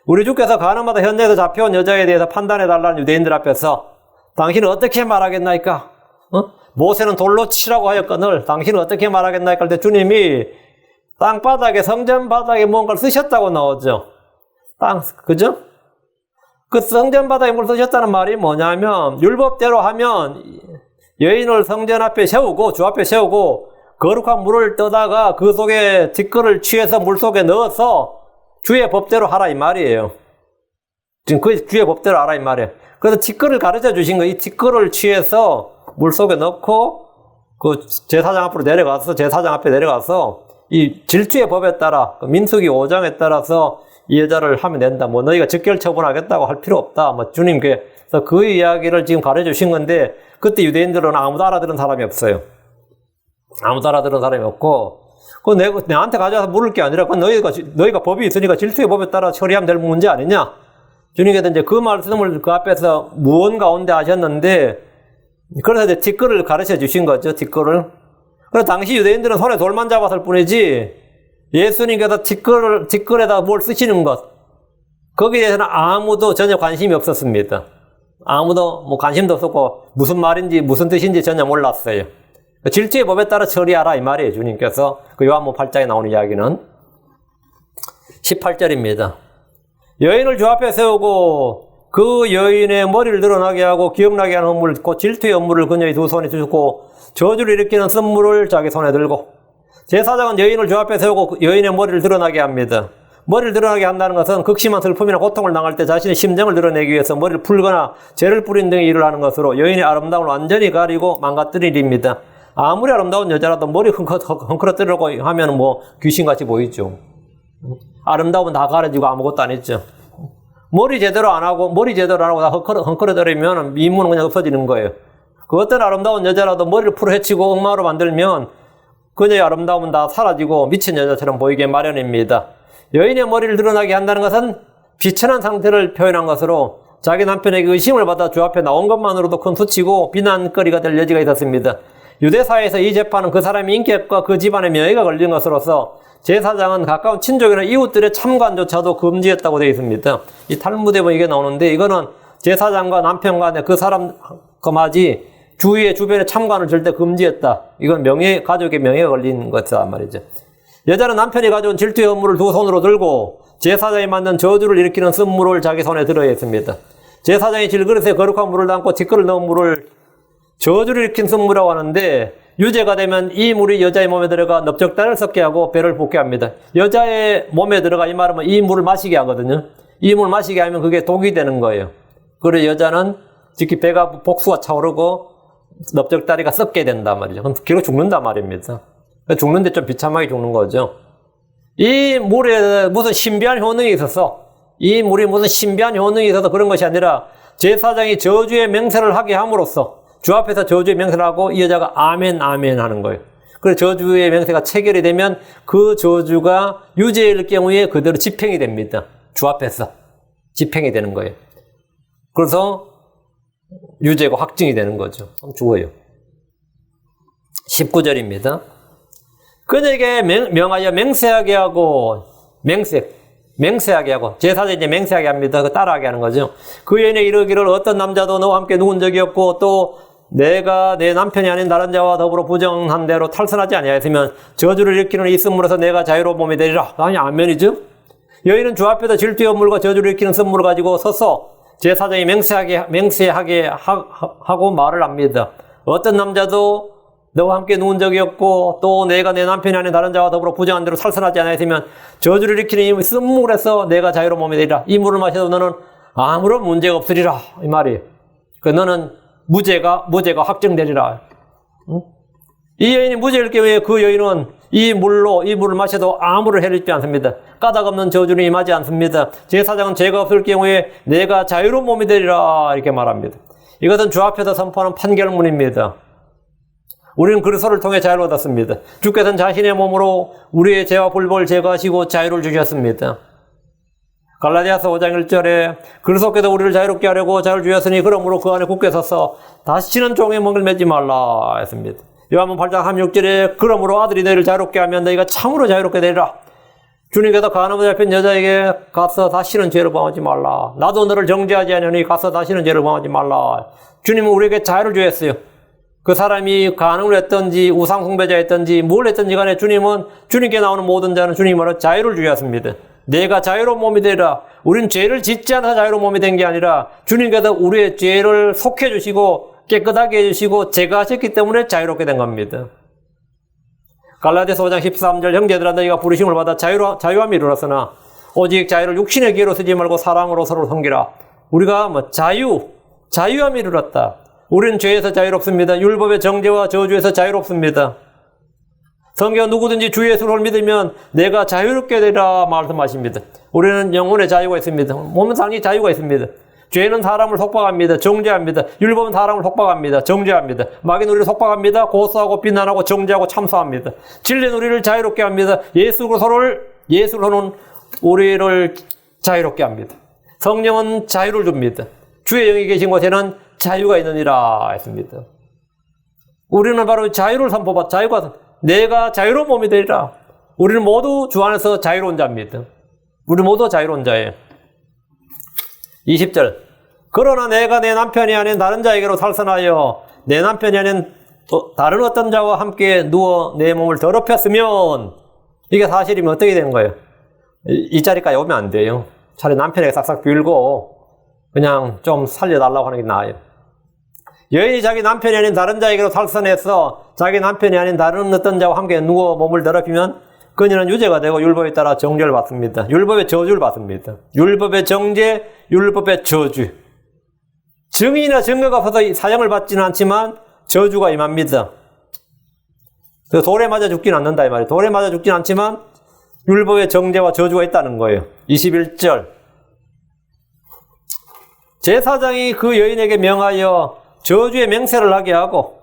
우리 주께서 가나마다 현장에서 잡혀온 여자에 대해서 판단해달라는 유대인들 앞에서 당신은 어떻게 말하겠나이까? 모세는 돌로 치라고 하였거늘 당신은 어떻게 말하겠나이까? 할 때 주님이 땅바닥에, 성전 바닥에 뭔가를 쓰셨다고 나오죠. 그죠? 그 성전 바닥에 뭘 쓰셨다는 말이 뭐냐면, 율법대로 하면 여인을 성전 앞에 세우고, 주 앞에 세우고, 거룩한 물을 떠다가 그 속에 티끌을 취해서 물 속에 넣어서 주의 법대로 하라 이 말이에요. 지금 그 주의 법대로 하라 이 말이에요. 그래서 티끌을 가르쳐 주신 거, 이 티끌을 취해서 물 속에 넣고, 그 제사장 앞으로 내려가서, 제사장 앞에 내려가서, 이 질주의 법에 따라, 민수기 5장에 따라서 이 여자를 하면 된다. 뭐 너희가 즉결 처분하겠다고 할 필요 없다. 뭐 주님께서 그 이야기를 지금 가르쳐 주신 건데, 그때 유대인들은 아무도 알아들은 사람이 없어요. 아무도 알아들은 사람이 없고, 내한테 가져와서 물을 게 아니라, 너희가 법이 있으니까 질투의 법에 따라 처리하면 될 문제 아니냐? 주님께서 이제 그 말씀을 그 앞에서 무언 가운데 하셨는데, 그래서 이제 티끌을 가르쳐 주신 거죠, 티끌을. 그래서 당시 유대인들은 손에 돌만 잡았을 뿐이지, 예수님께서 티끌에다 뭘 쓰시는 것, 거기에 대해서는 아무도 전혀 관심이 없었습니다. 아무도 뭐 관심도 없었고, 무슨 말인지, 무슨 뜻인지 전혀 몰랐어요. 질주의 법에 따라 처리하라 이 말이에요, 주님께서. 그 요한복음 8장에 나오는 이야기는. 18절입니다. 여인을 주 앞에 세우고 그 여인의 머리를 드러나게 하고 기억나게 하는 헌물, 곧 질투의 헌물을 그녀의 두 손에 주고 저주를 일으키는 쓴물을 자기 손에 들고, 제사장은 여인을 주 앞에 세우고 여인의 머리를 드러나게 합니다. 머리를 드러나게 한다는 것은 극심한 슬픔이나 고통을 당할 때 자신의 심정을 드러내기 위해서 머리를 풀거나 죄를 뿌린 등의 일을 하는 것으로 여인의 아름다움을 완전히 가리고 망가뜨릴 일입니다. 아무리 아름다운 여자라도 머리 헝클어뜨리려고 하면 뭐 귀신같이 보이죠. 아름다움은 다 가려지고 아무것도 안 했죠. 머리 제대로 안 하고 다 헝클어뜨리면 미모는 그냥 없어지는 거예요. 그 어떤 아름다운 여자라도 머리를 풀어 헤치고 엉망으로 만들면 그녀의 아름다움은 다 사라지고 미친 여자처럼 보이게 마련입니다. 여인의 머리를 드러나게 한다는 것은 비천한 상태를 표현한 것으로 자기 남편에게 의심을 받아 주 앞에 나온 것만으로도 큰 수치고 비난거리가 될 여지가 있었습니다. 유대사회에서 이 재판은 그 사람의 인격과 그 집안의 명예가 걸린 것으로서 제사장은 가까운 친족이나 이웃들의 참관조차도 금지했다고 되어 있습니다. 이 탈무드에 보면 이게 나오는데 이거는 제사장과 남편 간에 그 사람 거마지 주위의 주변의 참관을 절대 금지했다. 이건 가족의 명예가 걸린 것이란 말이죠. 여자는 남편이 가져온 질투의 업무를 두 손으로 들고 제사장이 만든 저주를 일으키는 쓴물을 자기 손에 들어야 했습니다. 제사장이 질그릇에 거룩한 물을 담고 뒷걸을 넣은 물을 저주를 일으킨 쓴물이라고 하는데 유죄가 되면 이 물이 여자의 몸에 들어가 넓적단을 썩게 하고 배를 붓게 합니다. 여자의 몸에 들어가 이 말은 이 물을 마시게 하거든요. 이 물을 마시게 하면 그게 독이 되는 거예요. 그래서 여자는 특히 배가 복수가 차오르고 넓적다리가 썩게 된단 말이죠. 그럼 결국 죽는단 말입니다. 죽는데 좀 비참하게 죽는 거죠. 이 물에 무슨 신비한 효능이 있어서 이 물이 무슨 신비한 효능이 있어서 그런 것이 아니라 제사장이 저주의 맹세를 하게 함으로써 주 앞에서 저주의 맹세를 하고 이 여자가 아멘 아멘 하는 거예요. 그래서 저주의 맹세가 체결이 되면 그 저주가 유죄일 경우에 그대로 집행이 됩니다. 주 앞에서 집행이 되는 거예요. 그래서 유죄가 확증이 되는 거죠. 그럼 죽어요. 19절입니다. 그녀에게 명하여 맹세하게 하고 맹세하게 하고 제사장이 이제 맹세하게 합니다. 그 따라하게 하는 거죠. 그 여인에 이르기를 어떤 남자도 너와 함께 누군 적이 없고 또 내가 내 남편이 아닌 다른 자와 더불어 부정한 대로 탈선하지 아니하였으면 저주를 일으키는 이 쓴물에서 내가 자유로운 몸이 되리라. 아니 아멘이죠. 여인은 주 앞에서 질투의 물과 저주를 일으키는 쓴물을 가지고 서서 제사장이 맹세하게 하고 말을 합니다. 어떤 남자도 너와 함께 누운 적이 없고 또 내가 내 남편이 아닌 다른 자와 더불어 부정한 대로 살선하지 않았으면 저주를 일으키는 이 쓴물에서 내가 자유로운 몸이 되리라. 이 물을 마셔도 너는 아무런 문제가 없으리라. 이 말이에요. 너는 무죄가 확정되리라. 응? 이 여인이 무죄일 경우에 그 여인은 이 물을 마셔도 아무를 해롭지 않습니다. 까닭 없는 저주는 임하지 않습니다. 제사장은 죄가 없을 경우에 내가 자유로운 몸이 되리라 이렇게 말합니다. 이것은 주 앞에서 선포하는 판결문입니다. 우리는 그리스도를 통해 자유를 얻었습니다. 주께서는 자신의 몸으로 우리의 죄와 불법을 제거하시고 자유를 주셨습니다. 갈라디아서 5장 1절에 그리스도께서 우리를 자유롭게 하려고 자유를 주셨으니 그러므로 그 안에 굳게 서서 다시는 종의 멍을 매지 말라 했습니다. 요한복음 8장 36절에 그러므로 아들이 너희를 자유롭게 하면 너희가 참으로 자유롭게 되리라. 주님께서 간음으로 잡힌 여자에게 가서 다시는 죄를 범하지 말라. 나도 너를 정죄하지 않으니 가서 다시는 죄를 범하지 말라. 주님은 우리에게 자유를 주셨어요. 그 사람이 간음을 했든지 우상 숭배자였든지 뭘 했든지 간에 주님은 주님께 나오는 모든 자는 주님으로 자유를 주셨습니다. 내가 자유로운 몸이 되리라. 우린 죄를 짓지 않아서 자유로운 몸이 된 게 아니라 주님께서 우리의 죄를 속해 주시고 깨끗하게 해주시고 제거하셨기 때문에 자유롭게 된 겁니다. 갈라디아서 5장 13절 형제들아 너희가 부르심을 받아 자유함이 이르렀으나 오직 자유를 육신의 기회로 쓰지 말고 사랑으로 서로 섬기라. 우리가 자유함이 이르렀다. 우리는 죄에서 자유롭습니다. 율법의 정죄와 저주에서 자유롭습니다. 성경 누구든지 주 예수를 믿으면 내가 자유롭게 되리라 말씀하십니다. 우리는 영혼의 자유가 있습니다. 몸상의 자유가 있습니다. 죄는 사람을 속박합니다. 정죄합니다. 율법은 사람을 속박합니다. 정죄합니다. 마귀는 우리를 속박합니다. 고소하고 비난하고 정죄하고 참소합니다. 진리는 우리를 자유롭게 합니다. 예수로는 우리를 자유롭게 합니다. 성령은 자유를 줍니다. 주의 영이 계신 곳에는 자유가 있느니라 했습니다. 우리는 바로 자유를 선포받아 내가 자유로운 몸이 되리라. 우리는 모두 주 안에서 자유로운 자입니다. 우리 모두 자유로운 자예요. 20절 그러나 내가 내 남편이 아닌 다른 자에게로 탈선하여 내 남편이 아닌 다른 어떤 자와 함께 누워 내 몸을 더럽혔으면 이게 사실이면 어떻게 되는 거예요? 이 자리까지 오면 안 돼요. 차라리 남편에게 싹싹 빌고 그냥 좀 살려달라고 하는 게 나아요. 여인이 자기 남편이 아닌 다른 자에게로 탈선해서 자기 남편이 아닌 다른 어떤 자와 함께 누워 몸을 더럽히면 그녀는 유죄가 되고 율법에 따라 정죄를 받습니다. 율법의 저주를 받습니다. 율법의 정죄, 율법의 저주. 증인이나 증거가 없어서 사형을 받지는 않지만 저주가 임합니다. 그래서 돌에 맞아 죽지는 않는다 이 말이에요. 돌에 맞아 죽지는 않지만 율법의 정죄와 저주가 있다는 거예요. 21절. 제사장이 그 여인에게 명하여 저주의 맹세를 하게 하고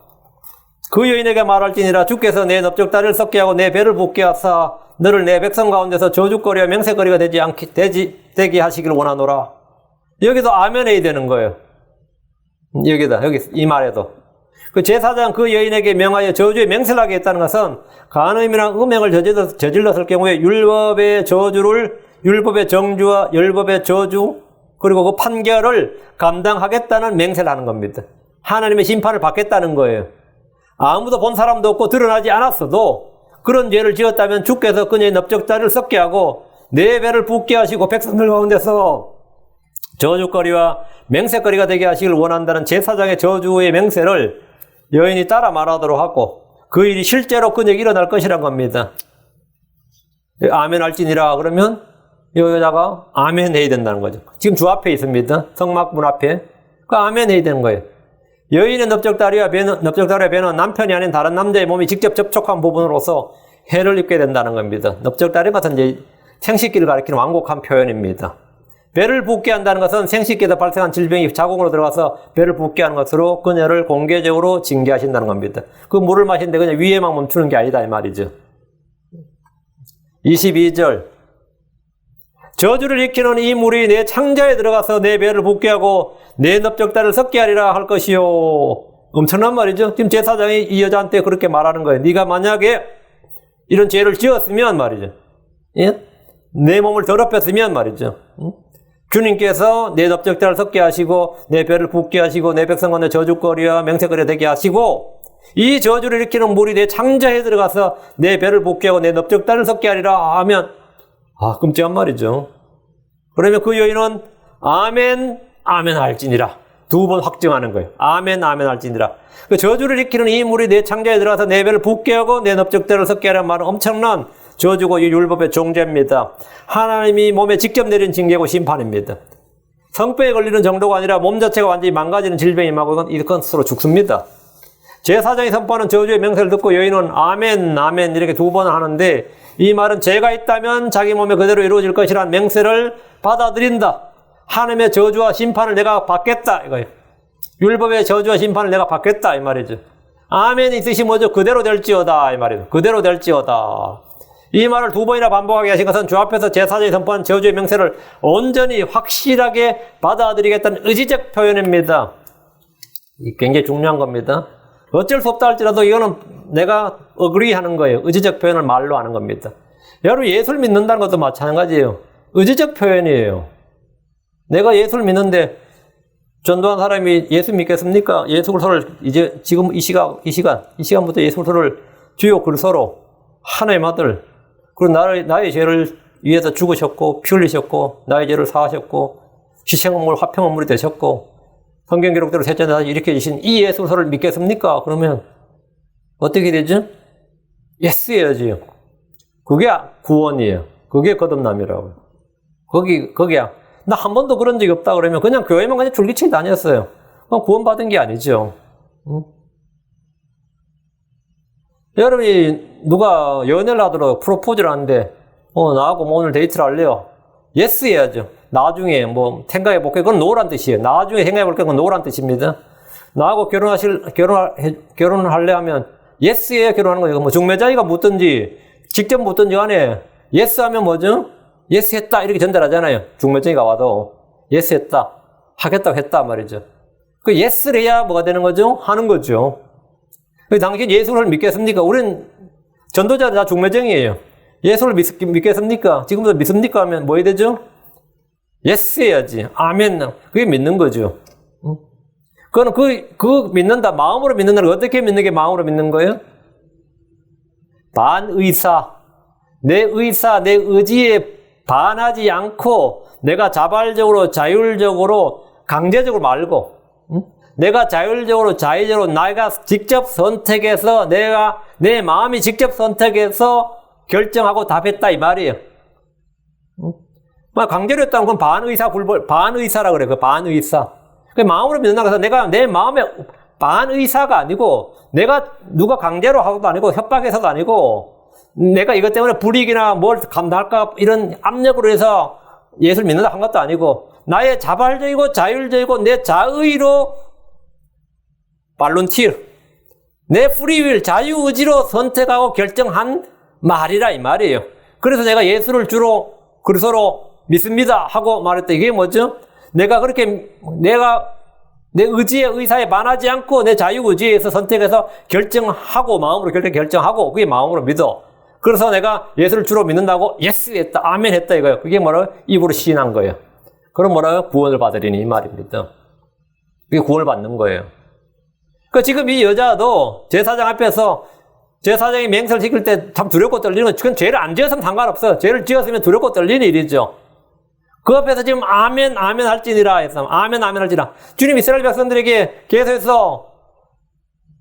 그 여인에게 말할지니라 주께서 내 넓적다리를 썩게 하고 내 배를 붓게 하사 너를 내 백성 가운데서 저주거리와 맹세거리가 되게 하시길 원하노라. 여기도 아멘 해야 되는 거예요. 여기 이 말에도. 그 제사장 그 여인에게 명하여 저주의 맹세를 하게 했다는 것은 간음이나 음행을 저질렀을 경우에 율법의 저주를, 율법의 정주와 율법의 저주, 그리고 그 판결을 감당하겠다는 맹세를 하는 겁니다. 하나님의 심판을 받겠다는 거예요. 아무도 본 사람도 없고 드러나지 않았어도 그런 죄를 지었다면 주께서 그녀의 넓적다리를 썩게 하고 내 배를 붓게 하시고 백성들 가운데서 저주거리와 맹세거리가 되게 하시길 원한다는 제사장의 저주의 맹세를 여인이 따라 말하도록 하고 그 일이 실제로 그녀에게 일어날 것이란 겁니다. 아멘 할지니라 그러면 여기다가 아멘 해야 된다는 거죠. 지금 주 앞에 있습니다. 성막문 앞에. 그 아멘 해야 되는 거예요. 여인의 넓적다리와 배는 남편이 아닌 다른 남자의 몸이 직접 접촉한 부분으로서 해를 입게 된다는 겁니다. 넓적다리 같은 이제 생식기를 가리키는 완곡한 표현입니다. 배를 붓게 한다는 것은 생식기에서 발생한 질병이 자궁으로 들어가서 배를 붓게 하는 것으로 그녀를 공개적으로 징계하신다는 겁니다. 그 물을 마시는데 그냥 위에만 멈추는 게 아니다 이 말이죠. 22절. 저주를 익히는 이 물이 내 창자에 들어가서 내 배를 붓게 하고 내 넓적다리를 썩게 하리라 할 것이요. 엄청난 말이죠. 지금 제사장이 이 여자한테 그렇게 말하는 거예요. 네가 만약에 이런 죄를 지었으면 말이죠. 예? 내 몸을 더럽혔으면 말이죠. 주님께서 내 넓적다리를 썩게 하시고 내 배를 붓게 하시고 내 백성 가운데 저주거리와 맹세거리가 되게 하시고 이 저주를 일으키는 물이 내 창자에 들어가서 내 배를 붓게 하고 내 넓적다리를 썩게 하리라 하면 끔찍한 말이죠. 그러면 그 여인은 아멘, 아멘 할지니라. 두 번 확증하는 거예요. 아멘, 아멘 할지니라. 그 저주를 일으키는 이 물이 내 창자에 들어가서 내 배를 붓게 하고 내 넓적다리를 썩게 하라는 말은 엄청난 저주고 이 율법의 종죄입니다. 하나님이 몸에 직접 내린 징계고 심판입니다. 성병에 걸리는 정도가 아니라 몸 자체가 완전히 망가지는 질병이 임하고 이건 스스로 죽습니다. 제사장이 선포하는 저주의 명세를 듣고 여인은 아멘, 아멘 이렇게 두 번 하는데 이 말은 죄가 있다면 자기 몸에 그대로 이루어질 것이라는 맹세를 받아들인다. 하나님의 저주와 심판을 내가 받겠다 이거예요. 율법의 저주와 심판을 내가 받겠다 이 말이죠. 아멘이 뜻이 뭐죠? 그대로 될지어다 이 말이죠. 그대로 될지어다. 이 말을 두 번이나 반복하게 하신 것은 주 앞에서 제사장이 선포한 저주의 명세를 온전히 확실하게 받아들이겠다는 의지적 표현입니다. 굉장히 중요한 겁니다. 어쩔 수 없다 할지라도 이거는 내가 agree 하는 거예요. 의지적 표현을 말로 하는 겁니다. 여러분 예수를 믿는다는 것도 마찬가지예요. 의지적 표현이에요. 내가 예수를 믿는데 전도한 사람이 예수 믿겠습니까? 예수 그리스도를 이제 지금 이 시간부터 예수 그리스도를 주요 그리스도로 하나님의 아들 그리고 나의 죄를 위해서 죽으셨고 피 흘리셨고 나의 죄를 사하셨고 희생헌물 화평헌물이 되셨고 성경 기록대로 셋째 날 일으켜 주신 이 예수 그리스도를 믿겠습니까? 그러면 어떻게 되죠? 예스 해야지요. 그게 구원이에요. 그게 거듭남이라고요. 거기야. 나 한 번도 그런 적이 없다 그러면 그냥 교회만 그냥 줄기치게 다녔어요. 구원받은 게 아니죠. 응? 여러분이 누가 연애를 하도록 프로포즈를 하는데 나하고 뭐 오늘 데이트를 할래요? 예스 해야죠. 나중에 뭐 생각해볼게. 그건 노란 뜻이에요. 나중에 생각해볼게. 그건 노란 뜻입니다. 나하고 결혼을 할래 하면 예스 해야 결혼하는 거예요. 뭐 중매자이가 묻든지 직접 묻든지 간에 예스 하면 뭐죠? 예스 했다 이렇게 전달하잖아요. 중매자이가 와도 예스 했다. 하겠다고 했다 말이죠. 그 예스를 해야 뭐가 되는 거죠? 하는 거죠. 당신 예수를 믿겠습니까? 우린 전도자들 다 중매쟁이에요. 예수를 믿겠습니까? 지금부터 믿습니까? 하면 뭐 해야 되죠? 예스 해야지. 아멘. 그게 믿는 거죠. 그거는 그 믿는다. 마음으로 믿는다는 거 어떻게 믿는 게 마음으로 믿는 거예요? 반의사. 내 의지에 반하지 않고 내가 자발적으로 자율적으로 강제적으로 말고 내가 자율적으로 자의적으로 내가 직접 선택해서 내 마음이 직접 선택해서 결정하고 답했다 이 말이에요. 강제로 했다는 건 반의사라 그래. 그 반의사. 그 마음으로 믿는다고 해서 내가 내 마음에 반의사가 아니고 내가 누가 강제로 하고도 아니고 협박해서도 아니고 내가 이것 때문에 불이익이나 뭘 감당할까 이런 압력으로 해서 예수를 믿는다 한 것도 아니고 나의 자발적이고 자율적이고 내 자의로 발론티어 내 프리윌 자유의지로 선택하고 결정한 말이라 이 말이에요. 그래서 내가 예수를 주로 그리스도로 믿습니다 하고 말했다. 이게 뭐죠? 내가 그렇게 내 의지의 의사에 반하지 않고 내 자유의지에서 선택해서 결정하고 마음으로 결정하고 그게 마음으로 믿어. 그래서 내가 예수를 주로 믿는다고 예스 했다 아멘 했다 이거예요. 그게 뭐라고? 입으로 시인한 거예요. 그럼 뭐라고? 구원을 받으리니 이 말입니다. 그게 구원을 받는 거예요. 그 지금 이 여자도 제사장 앞에서 제사장이 맹세를 지킬 때 참 두렵고 떨리는 건 그건 죄를 안 지었으면 상관없어요. 죄를 지었으면 두렵고 떨리는 일이죠. 그 앞에서 지금 아멘 아멘 할지니라 했어. 아멘 아멘 할지니라. 주님 이스라엘 백성들에게 계속해서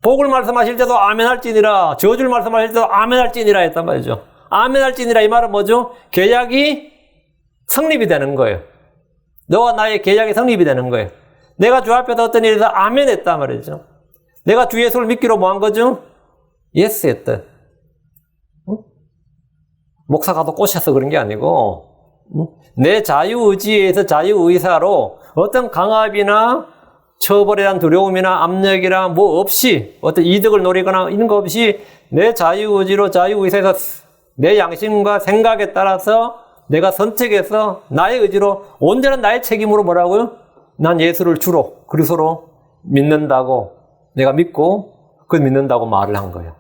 복을 말씀하실 때도 아멘 할지니라, 저주를 말씀하실 때도 아멘 할지니라 했단 말이죠. 아멘 할지니라 이 말은 뭐죠? 계약이 성립이 되는 거예요. 너와 나의 계약이 성립이 되는 거예요. 내가 주 앞에서 어떤 일에서 아멘 했단 말이죠. 내가 주 예수를 믿기로 뭐 한 거죠? 예스 했다. 응? 목사가 또 꼬셔서 그런 게 아니고 내 자유의지에서 자유의사로 어떤 강압이나 처벌에 대한 두려움이나 압력이나 뭐 없이 어떤 이득을 노리거나 이런 거 없이 내 자유의지로 자유의사에서 내 양심과 생각에 따라서 내가 선택해서 나의 의지로 온전한 나의 책임으로 뭐라고요? 난 예수를 주로 그리스도로 믿는다고 내가 믿고 그 믿는다고 말을 한 거예요.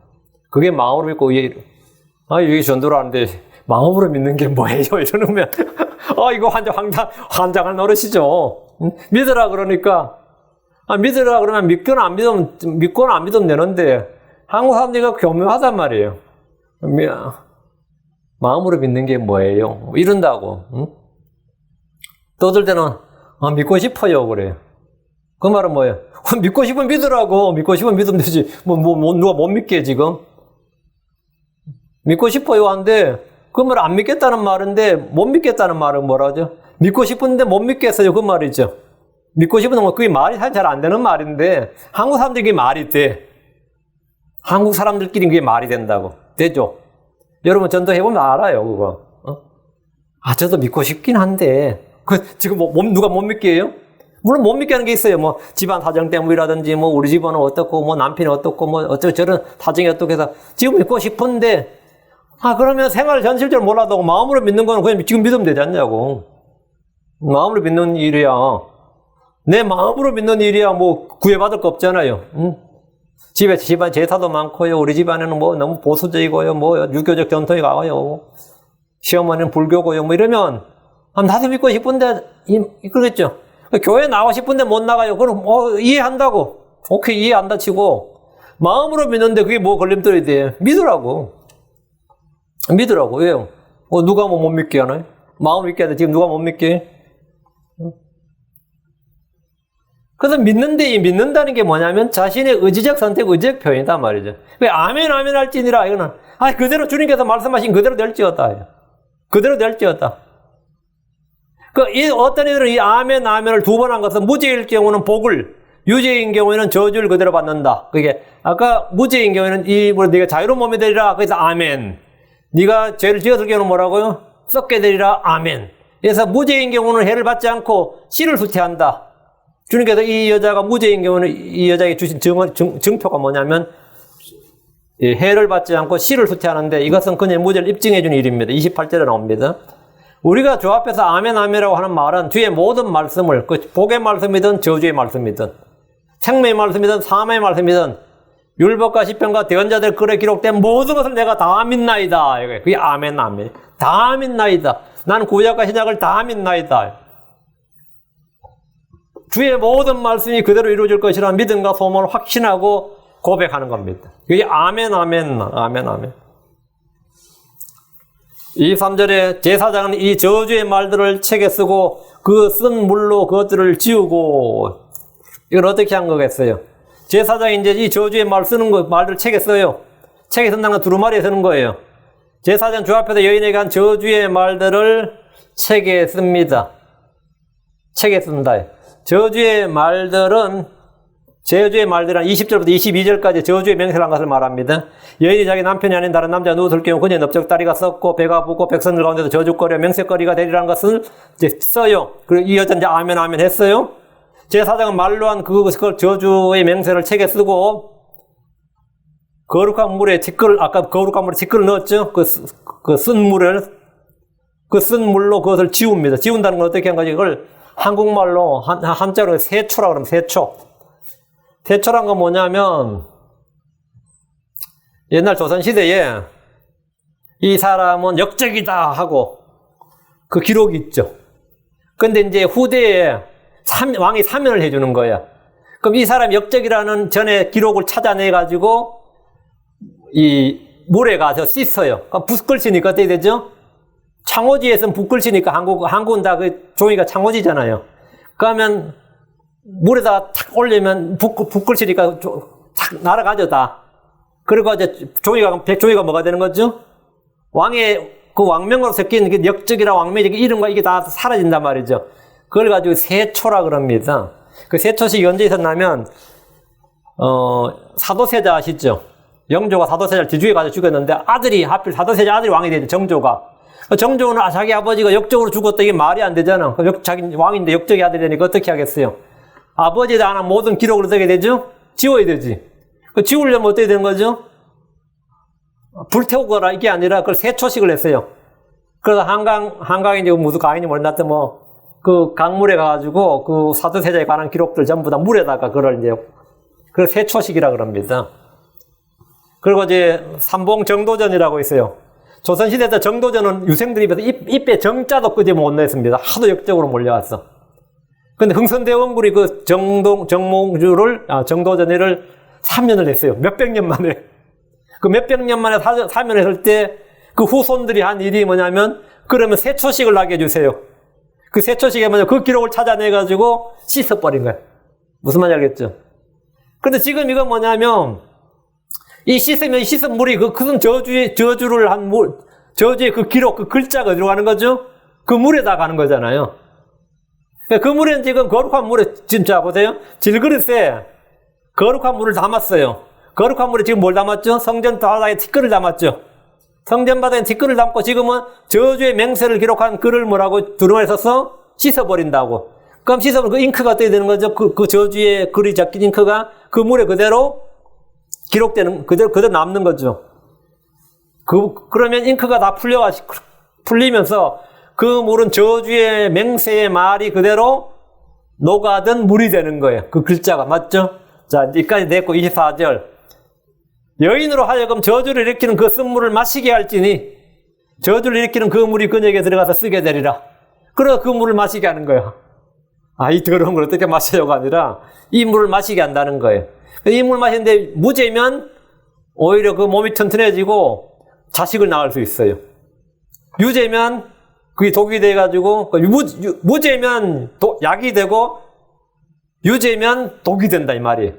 그게 마음으로 믿고 여기 전도를 하는데 마음으로 믿는 게 뭐예요? 이러면 이거 환장할 노릇이죠. 믿으라 그러니까 믿으라 그러면 믿거나 안 믿으면 되는데 한국 사람들이 교묘하단 말이에요. 마음으로 믿는 게 뭐예요? 이런다고. 또 어떨 때는 믿고 싶어요 그래요. 그 말은 뭐예요? 믿고 싶으면 믿으라고. 믿고 싶으면 믿으면 되지. 누가 못 믿게 지금. 믿고 싶어요 한데 그 말 안 믿겠다는 말인데 못 믿겠다는 말은 뭐라죠? 믿고 싶은데 못 믿겠어요 그 말이죠. 믿고 싶은 건 그게 말이 잘 안 되는 말인데 한국 사람들이 그게 말이 돼. 한국 사람들끼리 그게 말이 된다고. 되죠? 여러분 전도해보면 알아요 그거. 저도 믿고 싶긴 한데 지금 누가 못 믿게 해요? 물론 못 믿게 하는 게 있어요. 뭐 집안 사정 때문이라든지 뭐 우리 집안은 어떻고 뭐 남편이 어떻고 뭐 어쩌고 저런 사정이 어떻고 해서 지금 믿고 싶은데 그러면 생활 현실적으로 몰라도 마음으로 믿는 거는 그냥 지금 믿으면 되지 않냐고. 마음으로 믿는 일이야. 내 마음으로 믿는 일이야 뭐 구애받을 거 없잖아요. 집안 제사도 많고요. 우리 집안에는 뭐 너무 보수적이고요. 뭐 유교적 전통이 강해요. 시어머니는 불교고요. 뭐 이러면 나도 믿고 싶은데 그러겠죠. 교회 나가고 싶은데 못 나가요. 그럼 이해한다고. 오케이 이해한다 치고 마음으로 믿는데 그게 뭐 걸림돌이 돼. 믿으라고. 왜요? 누가 못 믿게 하나요? 마음으로 믿게 하는데 지금 누가 못 믿게 해? 그래서 믿는다는 게 뭐냐면 자신의 의지적 선택, 의지적 표현이다 말이죠. 왜 아멘 아멘 할지니라 이거는 그대로 주님께서 말씀하신 그대로 될지어다. 그대로 될지어다. 어떤 이들은 이 아멘 아멘을 두 번 한 것은 무죄일 경우는 복을, 유죄인 경우에는 저주를 그대로 받는다. 그게 아까 무죄인 경우에는 네가 자유로운 몸이 되리라. 그래서 아멘. 네가 죄를 지었을 경우는 뭐라고요? 썩게 되리라. 아멘. 그래서 무죄인 경우는 해를 받지 않고 씨를 후퇴한다. 주님께서 이 여자가 무죄인 경우는 이 여자에게 주신 증표가 뭐냐면 해를 받지 않고 씨를 후퇴하는데 이것은 그녀의 무죄를 입증해 주는 일입니다. 28절에 나옵니다. 우리가 주 앞에서 아멘 아멘이라고 하는 말은 주의 모든 말씀을 복의 말씀이든 저주의 말씀이든 생명의 말씀이든 사망의 말씀이든 율법과 시편과 대언자들 글에 기록된 모든 것을 내가 다 믿나이다. 그게 아멘 아멘. 다 믿나이다. 나는 구약과 신약을 다 믿나이다. 주의 모든 말씀이 그대로 이루어질 것이라는 믿음과 소망을 확신하고 고백하는 겁니다. 그게 아멘 아멘 아멘 아멘. 23절에 제사장은 이 저주의 말들을 책에 쓰고 그 쓴 물로 그것들을 지우고 이걸 어떻게 한 거겠어요? 제사장이 이제 이 저주의 말 쓰는 거 말들 책에 써요. 책에 쓴다는 건 두루마리에 쓰는 거예요. 제사장 주 앞에서 여인에게 한 저주의 말들을 책에 씁니다. 책에 씁니다. 저주의 말들은 20절부터 22절까지 저주의 맹세를 한 것을 말합니다. 여인이 자기 남편이 아닌 다른 남자 누웠을 경우 그녀의 넓적다리가 썩고 배가 붓고 백성들 가운데서 저주거리와 맹세거리가 되리라는 것을 이제 써요. 그리고 이 여자는 이제 아멘 아멘 했어요. 제사장은 말로 한 그 저주의 맹세를 책에 쓰고 거룩한 물에 아까 거룩한 물에 티끌을 넣었죠. 그 쓴 물로 그것을 지웁니다. 지운다는 건 어떻게 한 거지? 그걸 한국말로 한자로 세초라고 그러면 세초. 세초란 건 뭐냐면 옛날 조선시대에 이 사람은 역적이다 하고 그 기록이 있죠. 근데 이제 후대에 왕이 사면을 해주는 거야. 그럼 이 사람이 역적이라는 전에 기록을 찾아내가지고 이 물에 가서 씻어요. 그럼 붓글씨니까 어떻게 되죠? 창호지에서는 붓글씨니까 한국은 다 그 종이가 창호지잖아요. 그러면 물에다 탁 올리면 붓글씨니까 탁 날아가죠, 다. 그리고 이제 백종이가 뭐가 되는 거죠? 왕의 그 왕명으로 섞인 그 역적이라 왕명이 이름과 이게 다 사라진단 말이죠. 그걸 가지고 세초라 그럽니다. 그 세초식이 언제 있었냐면, 사도세자 아시죠? 영조가 사도세자를 뒤주에 가서 죽였는데 하필 사도세자 아들이 왕이 되죠, 정조가. 정조는 자기 아버지가 역적으로 죽었다, 이게 말이 안 되잖아. 자기 왕인데 역적이 아들이 되니까 어떻게 하겠어요? 아버지에 대한 모든 기록을 어떻게 되죠? 지워야 되지. 지우려면 어떻게 되는 거죠? 불태우거라, 이게 아니라 그걸 세초식을 했어요. 그래서 한강에 이제 무슨 가인이 몰랐던 그 강물에 가가지고 그 사도세자에 관한 기록들 전부 다 물에다가 그걸 이제, 그걸 세초식이라 그럽니다. 그리고 이제 삼봉 정도전이라고 있어요. 조선시대 때 정도전은 유생들이 입에서 입에 정자도 끄지 못 냈습니다. 하도 역적으로 몰려왔어. 근데 흥선대원군이 그 정도전을 사면을 했어요. 몇백 년 만에. 그 몇백 년 만에 사면했을 때 그 후손들이 한 일이 뭐냐면, 그러면 세초식을 나게 해주세요. 그 세초식에 뭐냐, 그 기록을 찾아내가지고 씻어버린 거예요. 무슨 말인지 알겠죠? 근데 지금 이건 뭐냐면, 이 씻은 물이 큰 저주를 한 물, 저주의 그 기록, 그 글자가 어디로 가는 거죠? 그 물에다 가는 거잖아요. 그 물에는 지금 거룩한 물에, 지금 자, 보세요. 질그릇에 거룩한 물을 담았어요. 거룩한 물에 지금 뭘 담았죠? 성전 바닥에 티끌을 담았죠. 성전 바닥에 티끌을 담고 지금은 저주의 맹세를 기록한 글을 뭐라고 두루마리 써서 씻어버린다고. 그럼 씻어버리면 그 잉크가 어떻게 되는 거죠? 그 저주의 글이 적힌 잉크가 그 물에 그대로 기록되는, 그대로 남는 거죠. 그러면 잉크가 다 풀리면서 그 물은 저주의 맹세의 말이 그대로 녹아든 물이 되는 거예요. 그 글자가. 맞죠? 자, 여기까지 됐고, 24절. 여인으로 하여금 저주를 일으키는 그 쓴물을 마시게 할지니, 저주를 일으키는 그 물이 그녀에게 들어가서 쓰게 되리라. 그래서 그 물을 마시게 하는 거예요. 이 더러운 걸 어떻게 마셔요가 아니라, 이 물을 마시게 한다는 거예요. 이 물 마시는데 무죄면 오히려 그 몸이 튼튼해지고 자식을 낳을 수 있어요. 유죄면 그게 독이 돼가지고, 무죄면 약이 되고, 유죄면 독이 된다, 이 말이에요.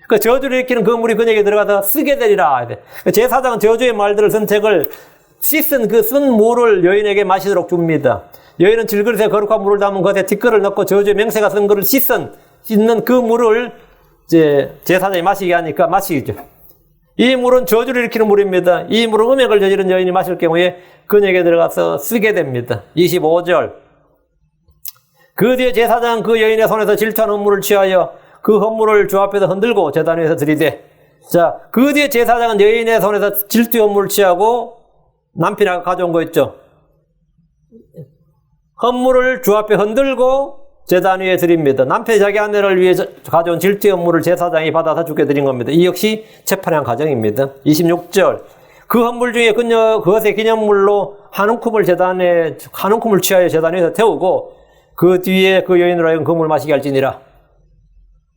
그 저주를 일으키는 그 물이 그녀에게 들어가서 쓰게 되리라. 제사장은 저주의 말들을 쓴 책을 씻은 그 쓴 물을 여인에게 마시도록 줍니다. 여인은 질그릇에 거룩한 물을 담은 것에 티끌을 넣고 저주의 맹세가 쓴 것을 씻는 그 물을 이제 제사장이 마시게 하니까 마시죠. 이 물은 저주를 일으키는 물입니다. 이 물은 음행을 저지른 여인이 마실 경우에 그녀에게 들어가서 쓰게 됩니다. 25절. 그 뒤에 제사장은 그 여인의 손에서 질투한 헌물을 취하여 그 헌물을 주 앞에서 흔들고 제단 위에서 들이대. 자, 그 뒤에 제사장은 여인의 손에서 질투 헌물을 취하고 남편이 가져온 거 있죠. 헌물을 주 앞에 흔들고 제단 위에 드립니다. 남편이 자기 아내를 위해 가져온 질투 헌물을 제사장이 받아서 주게 드린 겁니다. 이 역시 재판의 한 과정입니다. 26절. 그 헌물 중에 그것의 기념물로 한 움큼을 취하여 제단 위에서 태우고 그 뒤에 그 여인으로 하여금 그 물 마시게 할지니라.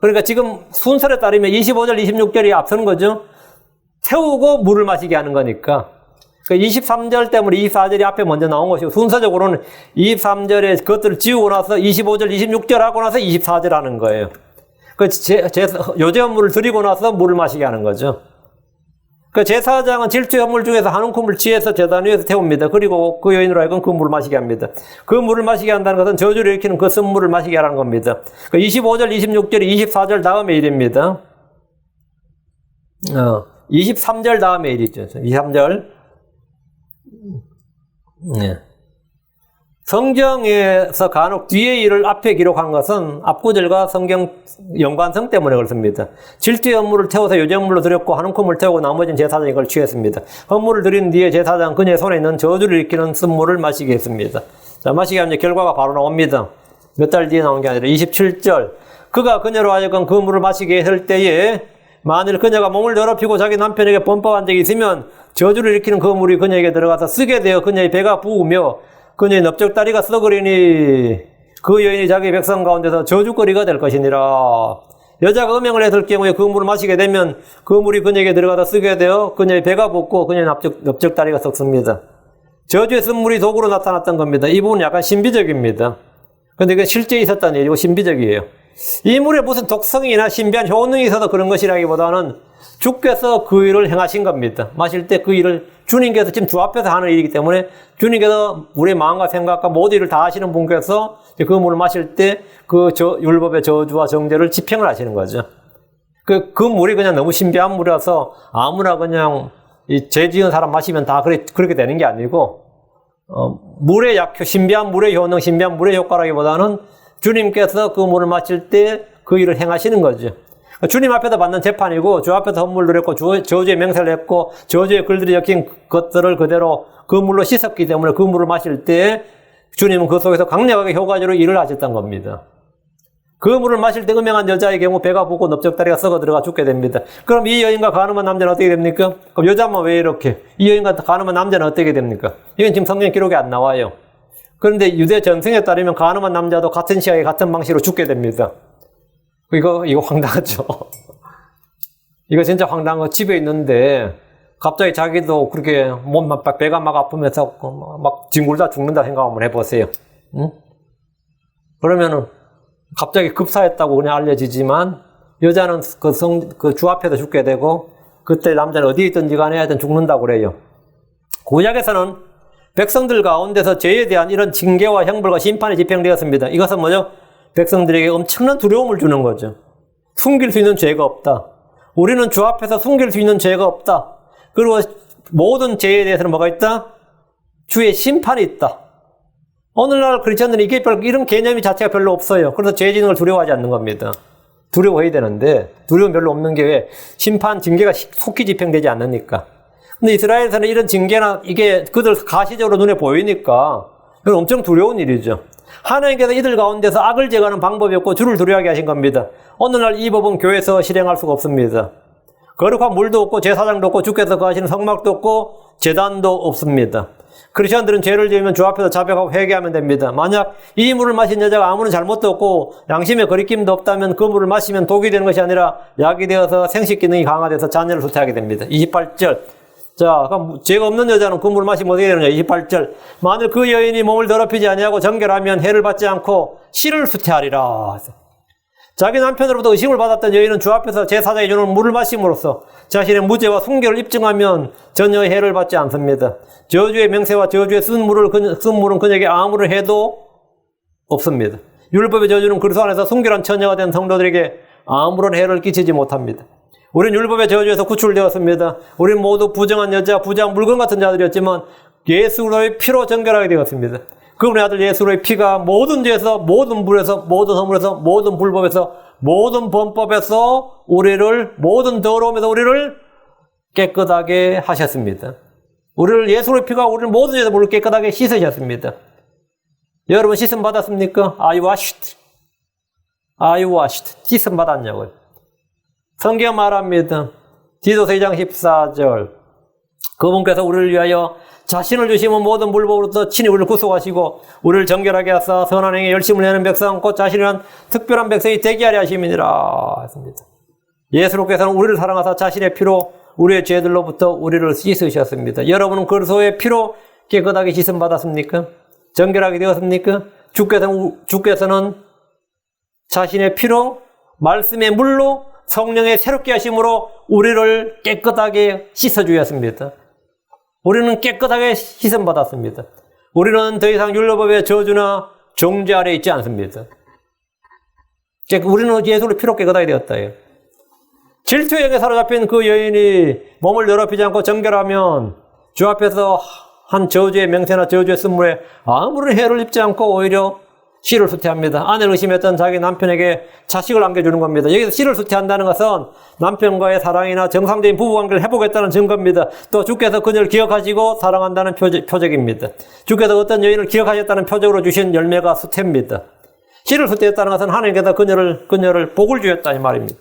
그러니까 지금 순서에 따르면 25절, 26절이 앞서는 거죠. 태우고 물을 마시게 하는 거니까. 그러니까 23절 때문에 24절이 앞에 먼저 나온 것이고, 순서적으로는 23절에 그것들을 지우고 나서 25절, 26절 하고 나서 24절 하는 거예요. 요제 물을 드리고 나서 물을 마시게 하는 거죠. 그 제사장은 질투의 헌물 중에서 한 움큼을 취해서 제단 위에서 태웁니다. 그리고 그 여인으로 하여금 그 물을 마시게 합니다. 그 물을 마시게 한다는 것은 저주를 일으키는 그 쓴물을 마시게 하라는 겁니다. 25절, 26절, 24절 다음에 일입니다. 23절 다음에 일이죠. 23절. 네. 성경에서 간혹 뒤에 일을 앞에 기록한 것은 앞구절과 성경 연관성 때문에 그렇습니다. 질투의 헌물을 태워서 요제물로 드렸고 한 움큼을 태우고 나머지는 제사장이 그걸 취했습니다. 헌물을 드린 뒤에 제사장 그녀의 손에 있는 저주를 일으키는 쓴물을 마시게 했습니다. 자, 마시게 하면 결과가 바로 나옵니다. 몇 달 뒤에 나온 게 아니라 27절. 그가 그녀로 하여금 그 물을 마시게 했을 때에 만일 그녀가 몸을 더럽히고 자기 남편에게 범법한 적이 있으면 저주를 일으키는 그 물이 그녀에게 들어가서 쓰게 되어 그녀의 배가 부으며 그녀의 넓적다리가 썩으리니 그 여인이 자기 백성 가운데서 저주거리가 될 것이니라. 여자가 음행을 했을 경우에 그 물을 마시게 되면 그 물이 그녀에게 들어가서 쓰게 되어 그녀의 배가 붓고 그녀의 넓적다리가 썩습니다. 저주의 쓴물이 도구로 나타났던 겁니다. 이 부분은 약간 신비적입니다. 근데 이게 실제 있었던 일이고 신비적이에요. 이 물에 무슨 독성이나 신비한 효능이 있어서 그런 것이라기보다는 주께서 그 일을 행하신 겁니다. 마실 때 그 일을 주님께서 지금 주 앞에서 하는 일이기 때문에 주님께서 우리의 마음과 생각과 모든 일을 다 하시는 분께서 그 물을 마실 때 그 율법의 저주와 정죄를 집행을 하시는 거죠. 그 물이 그냥 너무 신비한 물이라서 아무나 그냥 죄 지은 사람 마시면 다 그렇게 되는 게 아니고 물의 신비한 물의 효능, 신비한 물의 효과라기보다는 주님께서 그 물을 마실 때 그 일을 행하시는 거죠. 주님 앞에서 받는 재판이고 주 앞에서 헌물을 했고 저주의 맹세를 했고 저주의 글들이 적힌 것들을 그대로 그 물로 씻었기 때문에 그 물을 마실 때 주님은 그 속에서 강력하게 효과적으로 일을 하셨던 겁니다. 그 물을 마실 때 음행한 여자의 경우 배가 부고 넓적다리가 썩어 들어가 죽게 됩니다. 그럼 이 여인과 간음한 남자는 어떻게 됩니까? 그럼 여자만 왜 이렇게? 이 여인과 간음한 남자는 어떻게 됩니까? 이건 지금 성경 기록에 안 나와요. 그런데 유대 전승에 따르면 간음한 남자도 같은 시각에 같은 방식으로 죽게 됩니다. 이거 황당하죠? 이거 진짜 황당한 거. 집에 있는데 갑자기 자기도 그렇게 배가 막 아프면서 막 뒹굴다 죽는다 생각 한번 해보세요. 응? 그러면은 갑자기 급사했다고 그냥 알려지지만 여자는 그 주 앞에서 죽게 되고 그때 남자는 어디에 있든지 간에 하여튼 죽는다고 그래요. 구약에서는 백성들 가운데서 죄에 대한 이런 징계와 형벌과 심판이 집행되었습니다. 이것은 뭐죠? 백성들에게 엄청난 두려움을 주는 거죠. 숨길 수 있는 죄가 없다. 우리는 주 앞에서 숨길 수 있는 죄가 없다. 그리고 모든 죄에 대해서는 뭐가 있다? 주의 심판이 있다. 오늘날 크리스천들은 이런 개념이 자체가 별로 없어요. 그래서 죄 지는 걸 두려워하지 않는 겁니다. 두려워해야 되는데 두려움 별로 없는 게 왜? 심판, 징계가 속히 집행되지 않으니까. 근데 이스라엘에서는 이런 징계나 이게 그들 가시적으로 눈에 보이니까 그건 엄청 두려운 일이죠. 하나님께서 이들 가운데서 악을 제거하는 방법이 없고 주를 두려워하게 하신 겁니다. 오늘날 이 법은 교회에서 실행할 수가 없습니다. 거룩한 물도 없고 제사장도 없고 주께서 거하시는 성막도 없고 제단도 없습니다. 크리스천들은 죄를 지으면 주 앞에서 자백하고 회개하면 됩니다. 만약 이 물을 마신 여자가 아무런 잘못도 없고 양심의 거리낌도 없다면 그 물을 마시면 독이 되는 것이 아니라 약이 되어서 생식 기능이 강화돼서 자녀를 수태하게 됩니다. 28절. 자, 그럼 죄가 없는 여자는 그 물을 마시면 어떻게 되느냐? 28절. 만일 그 여인이 몸을 더럽히지 아니하고 정결하면 해를 받지 않고 씨를 수태하리라. 자기 남편으로부터 의심을 받았던 여인은 주 앞에서 제사장이 주는 물을 마심으로써 자신의 무죄와 순결을 입증하면 전혀 해를 받지 않습니다. 저주의 맹세와 저주의 쓴 물은 그녀에게 아무런 해도 없습니다. 율법의 저주는 그리스도 안에서 순결한 처녀가 된 성도들에게 아무런 해를 끼치지 못합니다. 우린 율법의 저주에서 구출되었습니다. 우린 모두 부정한 여자, 부정한 물건 같은 자들이었지만 예수로의 피로 정결하게 되었습니다. 그분의 아들 예수로의 피가 모든 죄에서, 모든 불에서, 모든 허물에서, 모든 불법에서, 모든 범법에서 우리를, 모든 더러움에서 우리를 깨끗하게 하셨습니다. 예수로의 피가 우리를 모든 죄에서 우리를 깨끗하게 씻으셨습니다. 여러분 씻음 받았습니까? Are you washed? Are you washed? 씻음 받았냐고요. 성경 말합니다. 디도서 2장 14절. 그분께서 우리를 위하여 자신을 주시면 모든 불법으로부터 친히 우리를 구속하시고 우리를 정결하게 하사 선한 행에 열심을 내는 백성 곧 자신이란 특별한 백성이 되게 하려 하심이니라 했습니다. 예수께서는 우리를 사랑하사 자신의 피로 우리의 죄들로부터 우리를 씻으셨습니다. 여러분은 그리스도의 피로 깨끗하게 씻음 받았습니까? 정결하게 되었습니까? 주께서는 자신의 피로 말씀의 물로 성령의 새롭게 하심으로 우리를 깨끗하게 씻어주었습니다. 우리는 깨끗하게 씻음받았습니다. 우리는 더 이상 율법의 저주나 정죄 아래 있지 않습니다. 우리는 예수의 피로 깨끗하게 되었다. 질투의 영에 사로잡힌 그 여인이 몸을 더럽히지 않고 정결하면 주 앞에서 한 저주의 명세나 저주의 쓴물에 아무런 해를 입지 않고 오히려 씨를 수태합니다. 아내를 의심했던 자기 남편에게 자식을 안겨주는 겁니다. 여기서 씨를 수태한다는 것은 남편과의 사랑이나 정상적인 부부관계를 회복했다는 증거입니다. 또 주께서 그녀를 기억하시고 사랑한다는 표적입니다. 주께서 어떤 여인을 기억하셨다는 표적으로 주신 열매가 수태입니다. 씨를 수태했다는 것은 하나님께서 그녀를 복을 주셨다 이 말입니다.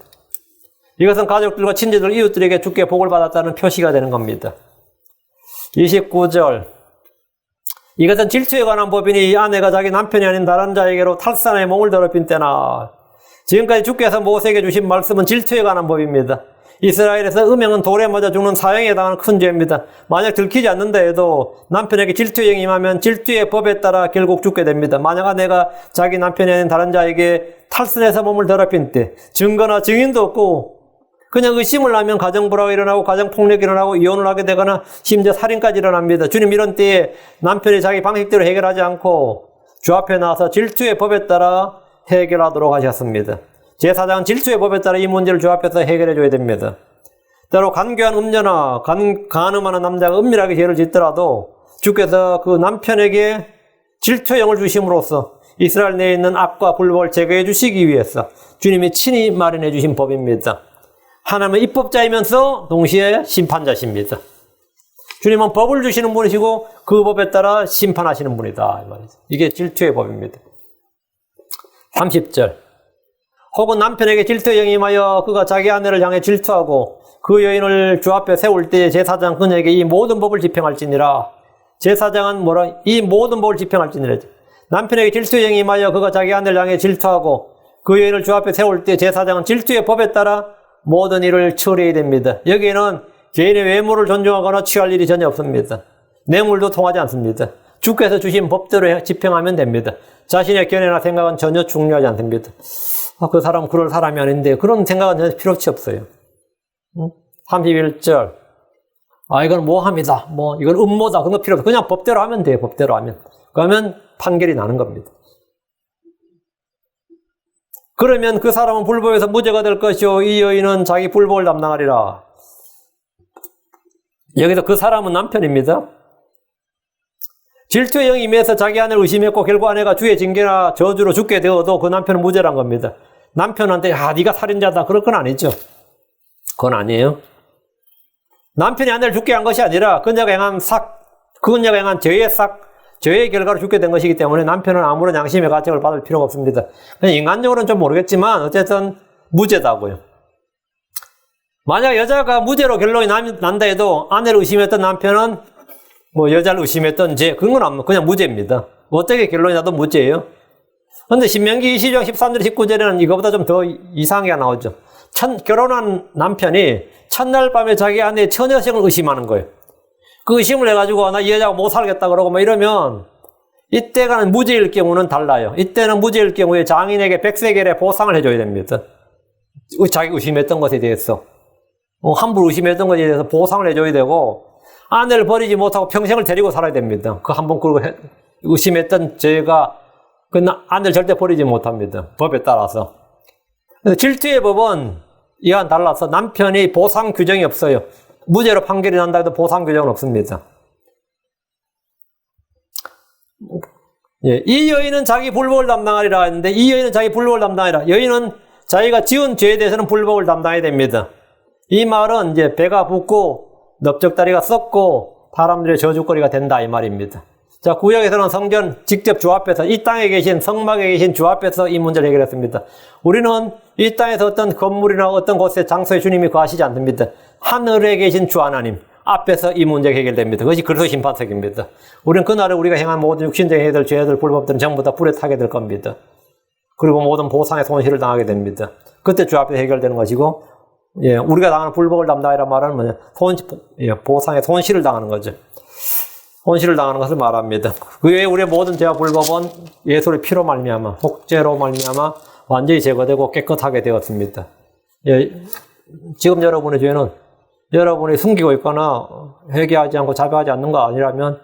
이것은 가족들과 친지들, 이웃들에게 주께 복을 받았다는 표시가 되는 겁니다. 29절 이것은 질투에 관한 법이니 이 아내가 자기 남편이 아닌 다른 자에게로 탈산의 몸을 더럽힌 때나. 지금까지 주께서 모세에게 주신 말씀은 질투에 관한 법입니다. 이스라엘에서 음행은 돌에 맞아 죽는 사형에 해당하는 큰 죄입니다. 만약 들키지 않는다 해도 남편에게 질투의 영이 임하면 질투의 법에 따라 결국 죽게 됩니다. 만약 아내가 자기 남편이 아닌 다른 자에게 탈선해서 몸을 더럽힌 때 증거나 증인도 없고 그냥 의심을 하면 가정불화가 일어나고 가정폭력이 일어나고 이혼을 하게 되거나 심지어 살인까지 일어납니다. 주님 이런 때에 남편이 자기 방식대로 해결하지 않고 주 앞에 나와서 질투의 법에 따라 해결하도록 하셨습니다. 제사장은 질투의 법에 따라 이 문제를 주 앞에서 해결해 줘야 됩니다. 때로 간교한 음녀나 간음하는 남자가 은밀하게 죄를 짓더라도 주께서 그 남편에게 질투의 영을 주심으로써 이스라엘 내에 있는 악과 불법을 제거해 주시기 위해서 주님이 친히 마련해 주신 법입니다. 하나님은 입법자이면서 동시에 심판자십니다. 주님은 법을 주시는 분이시고 그 법에 따라 심판하시는 분이다. 이게 질투의 법입니다. 30절 혹은 남편에게 질투의 영이 임하여 그가 자기 아내를 향해 질투하고 그 여인을 주 앞에 세울 때에 제사장 그녀에게 이 모든 법을 집행할지니라. 제사장은 이 모든 법을 집행할지니라. 남편에게 질투의 영이 임하여 그가 자기 아내를 향해 질투하고 그 여인을 주 앞에 세울 때 제사장은 질투의 법에 따라 모든 일을 처리해야 됩니다. 여기에는 개인의 외모를 존중하거나 취할 일이 전혀 없습니다. 뇌물도 통하지 않습니다. 주께서 주신 법대로 집행하면 됩니다. 자신의 견해나 생각은 전혀 중요하지 않습니다. 그 사람은 그럴 사람이 아닌데 그런 생각은 전혀 필요 없어요. 31절 이건 모함이다. 이건 음모다. 그런 거 필요 없어. 그냥 법대로 하면 돼요. 법대로 하면. 그러면 판결이 나는 겁니다. 그러면 그 사람은 불법에서 무죄가 될 것이요 이 여인은 자기 불법을 담당하리라. 여기서 그 사람은 남편입니다. 질투의 영이 임해서 자기 아내를 의심했고 결국 아내가 주의 징계나 저주로 죽게 되어도 그 남편은 무죄란 겁니다. 남편한테 네가 살인자다 그럴 건 아니죠. 그건 아니에요. 남편이 아내를 죽게 한 것이 아니라 그녀가 행한 죄의 결과로 죽게 된 것이기 때문에 남편은 아무런 양심의 가책을 받을 필요가 없습니다. 그냥 인간적으로는 좀 모르겠지만 어쨌든 무죄다고요. 만약 여자가 무죄로 결론이 난다 해도 아내를 의심했던 남편은 여자를 의심했던 죄 그런 건 없는 그냥 무죄입니다. 어떻게 결론이 나도 무죄예요. 그런데 신명기 22장 13절 19절에는 이거보다 좀 더 이상하게 나오죠. 결혼한 남편이 첫날 밤에 자기 아내의 처녀성을 의심하는 거예요. 그 의심을 해가지고 나 이 여자가 못 살겠다 그러고 이러면 이때가 무죄일 경우는 달라요. 이때는 무죄일 경우에 장인에게 백세겔의 보상을 해줘야 됩니다. 자기 의심했던 것에 대해서 함부로 의심했던 것에 대해서 보상을 해줘야 되고 아내를 버리지 못하고 평생을 데리고 살아야 됩니다. 그 한번 의심했던 죄가 그 아내를 절대 버리지 못합니다. 법에 따라서. 질투의 법은 이와는 달라서 남편이 보상 규정이 없어요. 무죄로 판결이 난다 해도 보상 규정은 없습니다. 이 여인은 자기 불법을 담당하리라 했는데 이 여인은 자기 불법을 담당하리라. 여인은 자기가 지은 죄에 대해서는 불법을 담당해야 됩니다. 이 말은 이제 배가 붓고 넓적다리가 썩고 사람들의 저주거리가 된다 이 말입니다. 자, 구약에서는 성전 직접 주 앞에서 이 땅에 계신 성막에 계신 주 앞에서 이 문제를 해결했습니다. 우리는 이 땅에서 어떤 건물이나 어떤 곳에 장소에 주님이 거하시지 않습니다. 하늘에 계신 주 하나님 앞에서 이 문제가 해결됩니다. 그것이 그리스도 심판석입니다. 우리는 그날에 우리가 행한 모든 육신적인 해들, 죄들, 불법들은 전부 다 불에 타게 될 겁니다. 그리고 모든 보상의 손실을 당하게 됩니다. 그때 주 앞에서 해결되는 것이고 우리가 당하는 불법을 담당하라 말하는 보상의 손실을 당하는 거죠. 손실을 당하는 것을 말합니다. 그 외에 우리의 모든 죄와 불법은 예수의 피로 말미암아, 속죄로 말미암아 완전히 제거되고 깨끗하게 되었습니다. 예, 지금 여러분의 죄는 여러분이 숨기고 있거나 회개하지 않고 자백하지 않는 거 아니라면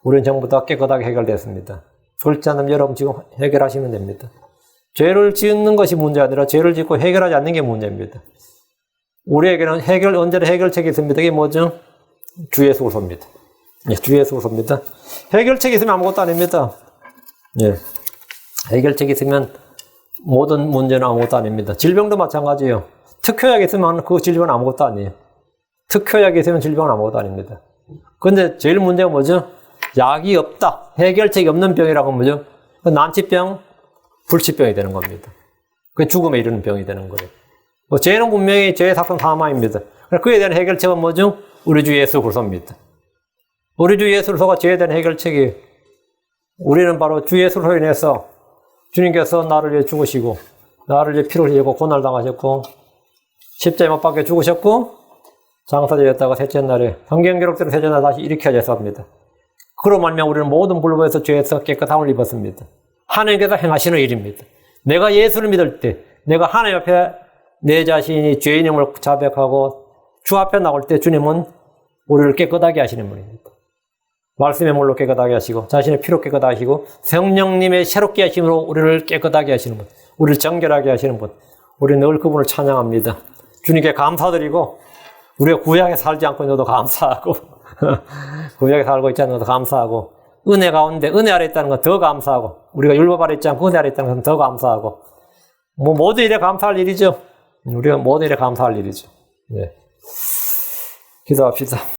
우리는 전부 다 깨끗하게 해결됐습니다. 그렇지 않으면 여러분 지금 해결하시면 됩니다. 죄를 짓는 것이 문제가 아니라 죄를 짓고 해결하지 않는 게 문제입니다. 우리에게는 언제나 해결책이 있습니다. 이게 뭐죠? 주 예수 그리스도입니다. 예, 주 예수 그리스도입니다. 해결책이 있으면 아무것도 아닙니다. 예, 해결책이 있으면 모든 문제는 아무것도 아닙니다. 질병도 마찬가지예요. 특효약이 있으면 그 질병은 아무것도 아니에요. 특효약이 있으면 질병은 아무것도 아닙니다. 그런데 제일 문제가 뭐죠? 약이 없다. 해결책이 없는 병이라고 하면 뭐죠? 그 난치병, 불치병이 되는 겁니다. 그 죽음에 이르는 병이 되는 거예요. 죄는 분명히 죄의 사건 사망입니다. 그에 대한 해결책은 뭐죠? 우리 주 예수 그리스도입니다. 우리 주 예수 그리스도가 죄에 대한 해결책이 우리는 바로 주 예수로 인해서 주님께서 나를 위해 죽으시고 나를 위해 피를 흘리고 고난당하셨고 십자가에 못 박혀 죽으셨고 장사되었다가 셋째 날에 성경 기록대로 셋째 날 다시 일으켜졌습니다. 그로 말미암아 우리는 모든 불법에서 죄에서 깨끗함을 입었습니다. 하나님께서 행하시는 일입니다. 내가 예수를 믿을 때 내가 하나님 앞에 내 자신이 죄인임을 자백하고 주 앞에 나올 때 주님은 우리를 깨끗하게 하시는 분입니다. 말씀의 물로 깨끗하게 하시고 자신의 피로 깨끗하게 하시고 성령님의 새롭게 하심으로 우리를 깨끗하게 하시는 분, 우리를 정결하게 하시는 분, 우리는 늘 그분을 찬양합니다. 주님께 감사드리고 우리가 구약에 살지 않고 있는 것도 감사하고 구약에 살고 있지 않는 것도 감사하고 은혜 가운데 은혜 아래 있다는 건 더 감사하고 우리가 율법 아래 있지 않고 은혜 아래 있다는 건 더 감사하고 모든 일에 감사할 일이죠. 우리가 모든 일에 감사할 일이죠. 네. 기도합시다.